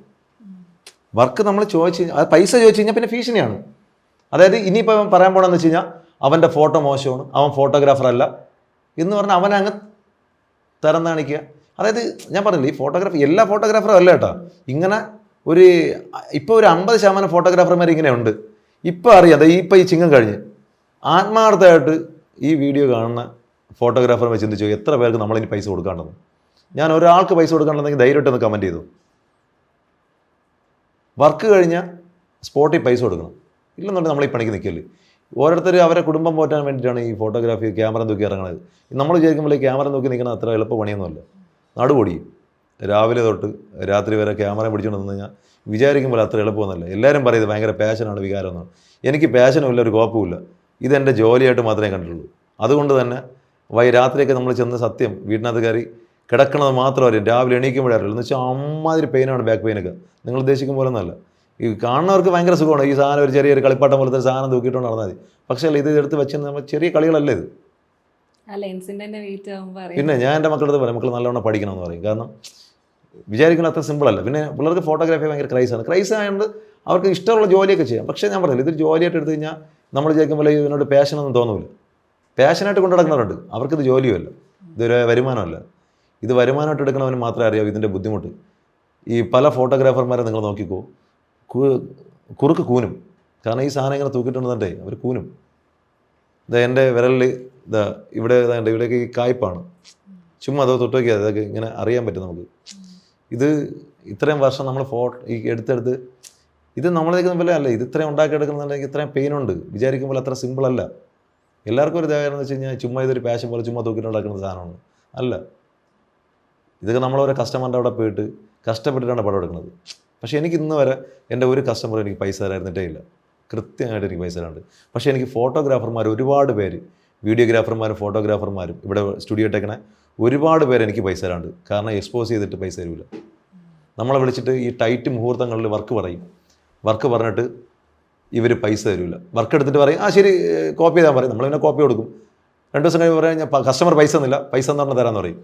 വർക്ക് നമ്മൾ ചോദിച്ചു അത് പൈസ ചോദിച്ചു കഴിഞ്ഞാൽ പിന്നെ ഭീഷണിയാണ്. അതായത് ഇനിയിപ്പോൾ പറയാൻ പോകണമെന്ന് വെച്ച് കഴിഞ്ഞാൽ അവൻ്റെ ഫോട്ടോ മോശമാണ്, അവൻ ഫോട്ടോഗ്രാഫർ അല്ല എന്ന് പറഞ്ഞാൽ അവനെ അങ്ങ് തരം കാണിക്കുക. അതായത് ഞാൻ പറഞ്ഞില്ല, ഈ ഫോട്ടോഗ്രാഫി എല്ലാ ഫോട്ടോഗ്രാഫറും അല്ല കേട്ടോ. ഇങ്ങനെ ഇപ്പോൾ ഒരു 50% ഫോട്ടോഗ്രാഫർമാർ ഇങ്ങനെ ഉണ്ട്. ഇപ്പോൾ അറിയാം, ഇപ്പോൾ ഈ ചിങ്ങം കഴിഞ്ഞ് ആത്മാർത്ഥമായിട്ട് ഈ വീഡിയോ കാണുന്ന ഫോട്ടോഗ്രാഫർമാർ ചിന്തിച്ചു എത്ര പേർക്ക് നമ്മളിനി പൈസ കൊടുക്കാണ്ടെന്ന്. ഞാൻ ഒരാൾക്ക് പൈസ കൊടുക്കാണ്ടെന്നെങ്കിൽ ധൈര്യമായിട്ടൊന്ന് കമൻറ്റ് ചെയ്തു. വർക്ക് കഴിഞ്ഞാൽ സ്പോട്ടിൽ പൈസ കൊടുക്കണം, ഇല്ലെന്നുണ്ടെങ്കിൽ നമ്മൾ ഈ പണിക്ക് നിൽക്കല്ലേ. ഓരോരുത്തർ അവരെ കുടുംബം പോറ്റാൻ വേണ്ടിയിട്ടാണ് ഈ ഫോട്ടോഗ്രാഫി ക്യാമറ നോക്കി ഇറങ്ങുന്നത്. നമ്മൾ വിചാരിക്കുമ്പോൾ ഈ ക്യാമറ നോക്കി നിൽക്കുന്നത് അത്ര എളുപ്പ പണിയൊന്നുമല്ല. നടുപൊടിയും രാവിലെ തൊട്ട് രാത്രി വരെ ക്യാമറ പിടിച്ചുകൊണ്ട് നിന്ന് കഴിഞ്ഞാൽ വിചാരിക്കുമ്പോൾ അത്ര എളുപ്പമൊന്നുമല്ല. എല്ലാവരും പറയുന്നത് ഭയങ്കര പാഷനാണ്, വികാരം എന്നാണ്. എനിക്ക് പാഷനുമില്ല, ഒരു കോപ്പുമില്ല. ഇതെൻ്റെ ജോലിയായിട്ട് മാത്രമേ കണ്ടിട്ടുള്ളൂ. അതുകൊണ്ട് തന്നെ രാത്രിയൊക്കെ നമ്മൾ ചെന്ന് സത്യം വീട്ടിനകത്ത് കയറി കിടക്കണത് മാത്രം അറിയാം. രാവിലെ എണീക്കുമ്പോഴറിയില്ല. എന്ന് വെച്ചാൽ അമ്മാതിരി പെയിനാണ് ബാക്ക് പെയിനൊക്കെ. നിങ്ങൾ ഉദ്ദേശിക്കും പോലെ ഒന്നല്ല. ഈ കാണുന്നവർക്ക് ഭയങ്കര സുഖമാണ്. ഈ സാധനം ഒരു ചെറിയൊരു കളിപ്പാട്ടം പോലത്തെ ഒരു സാധനം തൂക്കിയിട്ടുണ്ട് നടന്നാൽ മതി. പക്ഷേ ഇത് എടുത്ത് വെച്ച് നമ്മൾ ചെറിയ കളികളല്ലേ ഇത്. പിന്നെ ഞാൻ എൻ്റെ മക്കളുടെ പറയും, മക്കൾ നല്ലവണ്ണം പഠിക്കണമെന്ന് പറയും. കാരണം വിചാരിക്കുന്നത് അത്ര സിമ്പിളല്ല. പിന്നെ പിള്ളേർക്ക് ഫോട്ടോഗ്രാഫി ഭയങ്കര ക്രൈസാണ്. ക്രൈസ് ആയതുകൊണ്ട് അവർക്ക് ഇഷ്ടമുള്ള ജോലിയൊക്കെ ചെയ്യാം. പക്ഷേ ഞാൻ പറഞ്ഞില്ല, ഇതൊരു ജോലിയായിട്ട് എടുത്തു കഴിഞ്ഞാൽ നമ്മൾ വിചാരിക്കുമ്പോൾ ഇതിനോട് പാഷനൊന്നും തോന്നില്ല. പാഷനായിട്ട് കൊണ്ടു നടക്കുന്നവരുണ്ട്, അവർക്കിത് ജോലിയുമല്ല, ഇതൊരു വരുമാനമല്ല. ഇത് വരുമാനമായിട്ട് എടുക്കണവന് മാത്രമേ അറിയാവൂ ഇതിൻ്റെ ബുദ്ധിമുട്ട്. ഈ പല ഫോട്ടോഗ്രാഫർമാരെ നിങ്ങൾ നോക്കിക്കോ, കുറുക്ക് കൂനും. കാരണം ഈ സാധനം ഇങ്ങനെ തൂക്കിയിട്ടുണ്ടെന്നേ അവർ കൂനും. ഇതാ എൻ്റെ വിരലിൽ ഇതാ ഇവിടെ ഇവിടെയൊക്കെ ഈ കായ്പാണ്. ചുമ്മാ അത് തൊട്ട് നോക്കിയാൽ അതൊക്കെ ഇങ്ങനെ അറിയാൻ പറ്റും നമുക്ക്. ഇത് ഇത്രയും വർഷം നമ്മൾ ഈ എടുത്തെടുത്ത് ഇത് നമ്മളേക്കുന്ന പോലെ അല്ല. ഇത് ഇത്രയും ഉണ്ടാക്കിയെടുക്കുന്നുണ്ടെങ്കിൽ ഇത്രയും പെയിനുണ്ട്. വിചാരിക്കുമ്പോൾ അത്ര സിമ്പിളല്ല. എല്ലാവർക്കും ഒരു ധാരണ എന്ന് വെച്ച് കഴിഞ്ഞാൽ ചുമ്മാ ഇതൊരു പാഷൻ പോലെ ചുമ്മാ തൂക്കിയിട്ടുണ്ടാക്കുന്ന സാധനമാണ്. അല്ല, ഇതൊക്കെ നമ്മളോരോ കസ്റ്റമറിൻ്റെ അവിടെ പോയിട്ട് കഷ്ടപ്പെട്ടിട്ടാണ് പടം എടുക്കുന്നത്. പക്ഷേ എനിക്ക് ഇന്ന് വരെ എൻ്റെ ഒരു കസ്റ്റമർ എനിക്ക് പൈസ തരായിരുന്നിട്ടേ ഇല്ല. കൃത്യമായിട്ട് എനിക്ക് പൈസ തരാറുണ്ട്. പക്ഷേ എനിക്ക് ഫോട്ടോഗ്രാഫർമാർ ഒരുപാട് പേര്, വീഡിയോഗ്രാഫർമാരും ഫോട്ടോഗ്രാഫർമാരും ഇവിടെ സ്റ്റുഡിയോ ഇട്ടേക്കണ ഒരുപാട് പേര് എനിക്ക് പൈസ തരാറുണ്ട്. കാരണം എക്സ്പോസ് ചെയ്തിട്ട് പൈസ തരില്ല. നമ്മളെ വിളിച്ചിട്ട് ഈ ടൈറ്റ് മുഹൂർത്തങ്ങളിൽ വർക്ക് പറയും. വർക്ക് പറഞ്ഞിട്ട് ഇവർ പൈസ തരില്ല. വർക്ക് എടുത്തിട്ട് പറയും ആ ശരി കോപ്പി ചെയ്താൽ പറയും. നമ്മൾ പിന്നെ കോപ്പി കൊടുക്കും. 2 ദിവസം കഴിഞ്ഞ് പറയാൻ കസ്റ്റമർ പൈസ തന്നില്ല, പൈസ എന്ന് പറഞ്ഞാൽ തരാമെന്ന് പറയും.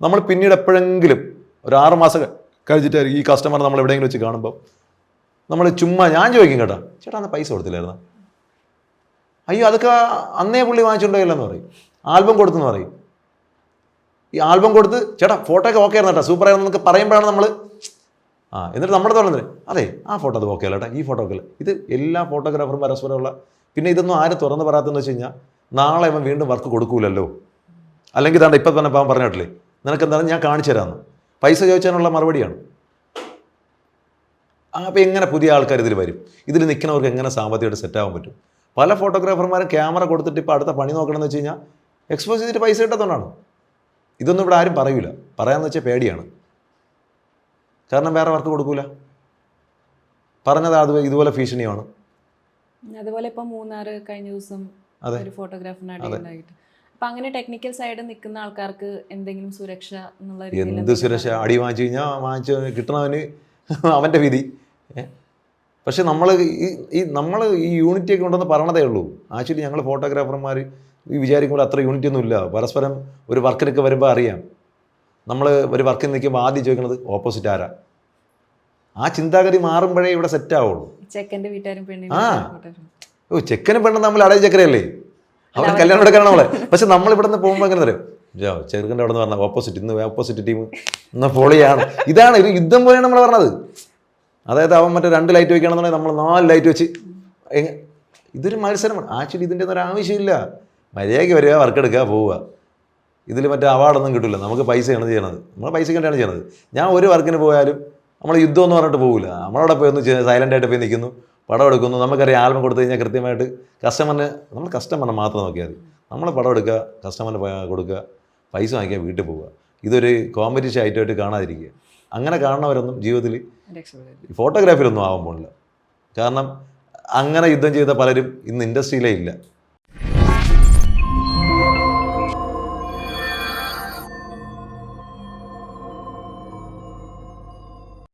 നമ്മൾ പിന്നീട് എപ്പോഴെങ്കിലും ഒരു 6 മാസം കഴിച്ചിട്ടായിരിക്കും ഈ കസ്റ്റമർ നമ്മൾ എവിടെയെങ്കിലും വെച്ച് കാണുമ്പോൾ നമ്മൾ ചുമ്മാ ഞാൻ ചോദിക്കും കേട്ടോ, ചേട്ടാ അന്ന് പൈസ കൊടുത്തില്ലായിരുന്നു. അയ്യോ അതൊക്കെ അന്നേ പുള്ളി വാങ്ങിച്ചിട്ടുണ്ടോയില്ലെന്ന് പറയും. ആൽബം കൊടുത്തെന്ന് പറയും. ഈ ആൽബം കൊടുത്ത് ചേട്ടാ ഫോട്ടോ ഒക്കെ ഓക്കെ ആയിരുന്നു കേട്ടോ, സൂപ്പർ ആയിരുന്നു എന്നൊക്കെ പറയുമ്പോഴാണ് നമ്മൾ എന്നിട്ട് നമ്മുടെ തോന്നുന്നത് അതെ ആ ഫോട്ടോ അത് ഓക്കെ അല്ല കേട്ടോ, ഈ ഫോട്ടോ ഒക്കെ അല്ല. ഇത് എല്ലാ ഫോട്ടോഗ്രാഫറും പരസ്പരമുള്ള. പിന്നെ ഇതൊന്നും ആരും തുറന്ന് പറയാത്തതെന്ന് വെച്ച് കഴിഞ്ഞാൽ നാളെ അവൻ വീണ്ടും വർക്ക് കൊടുക്കൂലല്ലോ. അല്ലെങ്കിൽ ഇതാണ്ട് ഇപ്പം തന്നെ അവൻ പറഞ്ഞിട്ടില്ലേ നിനക്ക് എന്താണ് ഞാൻ കാണിച്ചു തരാമെന്ന്. പൈസ ചോദിച്ചാനുള്ള മറുപടിയാണ്. അപ്പോൾ എങ്ങനെ പുതിയ ആൾക്കാർ ഇതിൽ വരും? ഇതിൽ നിൽക്കുന്നവർക്ക് എങ്ങനെ സാമ്പത്തികമായിട്ട് സെറ്റാകാൻ പറ്റും? പല ഫോട്ടോഗ്രാഫർമാരും ക്യാമറ കൊടുത്തിട്ട് ഇപ്പോൾ അടുത്ത പണി നോക്കണമെന്ന് വെച്ച് കഴിഞ്ഞാൽ എക്സ്പോസ് ചെയ്തിട്ട് പൈസ കിട്ടാത്തതുകൊണ്ടാണ്. ഇതൊന്നും ഇവിടെ ആരും പറയൂല. പറയാമെന്ന് വെച്ചാൽ പേടിയാണ്. കാരണം വേറെ വർക്ക് കൊടുക്കൂല. പറഞ്ഞത് അത് ഇതുപോലെ ഭീഷണിയാണ്. അതുപോലെ ഇപ്പം മൂന്നാറ് കഴിഞ്ഞ ദിവസം ഒരു ഫോട്ടോഗ്രാഫറിനായിട്ട് അപ്പം അങ്ങനെ ടെക്നിക്കൽ സൈഡ് നിൽക്കുന്ന ആൾക്കാർക്ക് എന്തെങ്കിലും സുരക്ഷ എന്നുള്ള എന്ത് സുരക്ഷ? അടി വാങ്ങിച്ചു കഴിഞ്ഞാൽ കിട്ടണവന് അവൻ്റെ വിധി. പക്ഷെ നമ്മൾ ഈ യൂണിറ്റിയൊക്കെ ഉണ്ടെന്ന് പറഞ്ഞതേ ഉള്ളൂ. ആക്ച്വലി ഞങ്ങൾ ഫോട്ടോഗ്രാഫർമാർ ഈ വിചാരിക്കുമ്പോൾ അത്ര യൂണിറ്റി ഒന്നും ഇല്ല. പരസ്പരം ഒരു വർക്കിനൊക്കെ വരുമ്പോൾ അറിയാം. നമ്മൾ ഒരു വർക്കിൽ നിൽക്കുമ്പോൾ ആദ്യം ചോദിക്കുന്നത് ഓപ്പോസിറ്റ് ആരാ. ആ ചിന്താഗതി മാറുമ്പോഴേ ഇവിടെ സെറ്റ് ആവുള്ളൂ. ചെക്കൻ്റെ വീട്ടുകാരും ചെക്കനും പെണ്ണും നമ്മൾ അടയ ചക്കരയല്ലേ, അവർ കല്യാണം എടുക്കാനാണ് നമ്മളെ. പക്ഷെ നമ്മൾ ഇവിടെ നിന്ന് പോകുമ്പോൾ എങ്ങനെ തരും ചെറുക്കൻ്റെ അവിടെ നിന്ന് പറഞ്ഞാൽ ഓപ്പോസിറ്റ്, ഇന്ന് ഓപ്പോസിറ്റ് ടീം ഇന്ന് പൊളിയാണ്. ഇതാണ് ഒരു യുദ്ധം പോലെയാണ് നമ്മൾ പറഞ്ഞത്. അതായത് അവൻ മറ്റേ 2 ലൈറ്റ് വയ്ക്കണമെന്നുണ്ടെങ്കിൽ നമ്മൾ 4 ലൈറ്റ് വെച്ച് ഇതൊരു മത്സരമാണ്. ആക്ച്വലി ഇതിൻ്റെ ഒന്നും ആവശ്യമില്ല. മര്യാദയ്ക്ക് വരിക, വർക്ക് എടുക്കുക, പോവുക. ഇതിൽ മറ്റേ അവാർഡൊന്നും കിട്ടില്ല. നമുക്ക് പൈസയാണ് ചെയ്യണത്. നമ്മൾ പൈസയ്ക്ക് വേണ്ടിയാണ് ചെയ്യണത്. ഞാൻ ഒരു വർക്കിന് പോയാലും നമ്മൾ യുദ്ധം എന്ന് പറഞ്ഞിട്ട് പോകില്ല. നമ്മളവിടെ പോയി ഒന്ന് സൈലൻ്റായിട്ട് പോയി നിൽക്കുന്നു, പടം എടുക്കുന്നു. നമുക്കറിയാം ആൽബം കൊടുത്തു കഴിഞ്ഞാൽ കൃത്യമായിട്ട് നമ്മൾ കസ്റ്റമറിനെ മാത്രം നോക്കിയാൽ മതി. നമ്മൾ പടം എടുക്കുക, കസ്റ്റമറിന് കൊടുക്കുക, പൈസ വാങ്ങിക്കുക, വീട്ടിൽ പോവുക. ഇതൊരു കോമ്പറ്റീഷൻ ഐറ്റമായിട്ട് കാണാതിരിക്കുക. അങ്ങനെ കാണുന്നവരൊന്നും ജീവിതത്തിൽ ഫോട്ടോഗ്രാഫിയിലൊന്നും ആവാൻ പോണില്ല. കാരണം അങ്ങനെ യുദ്ധം ചെയ്ത പലരും ഇന്ന് ഇൻഡസ്ട്രിയിലേ ഇല്ല.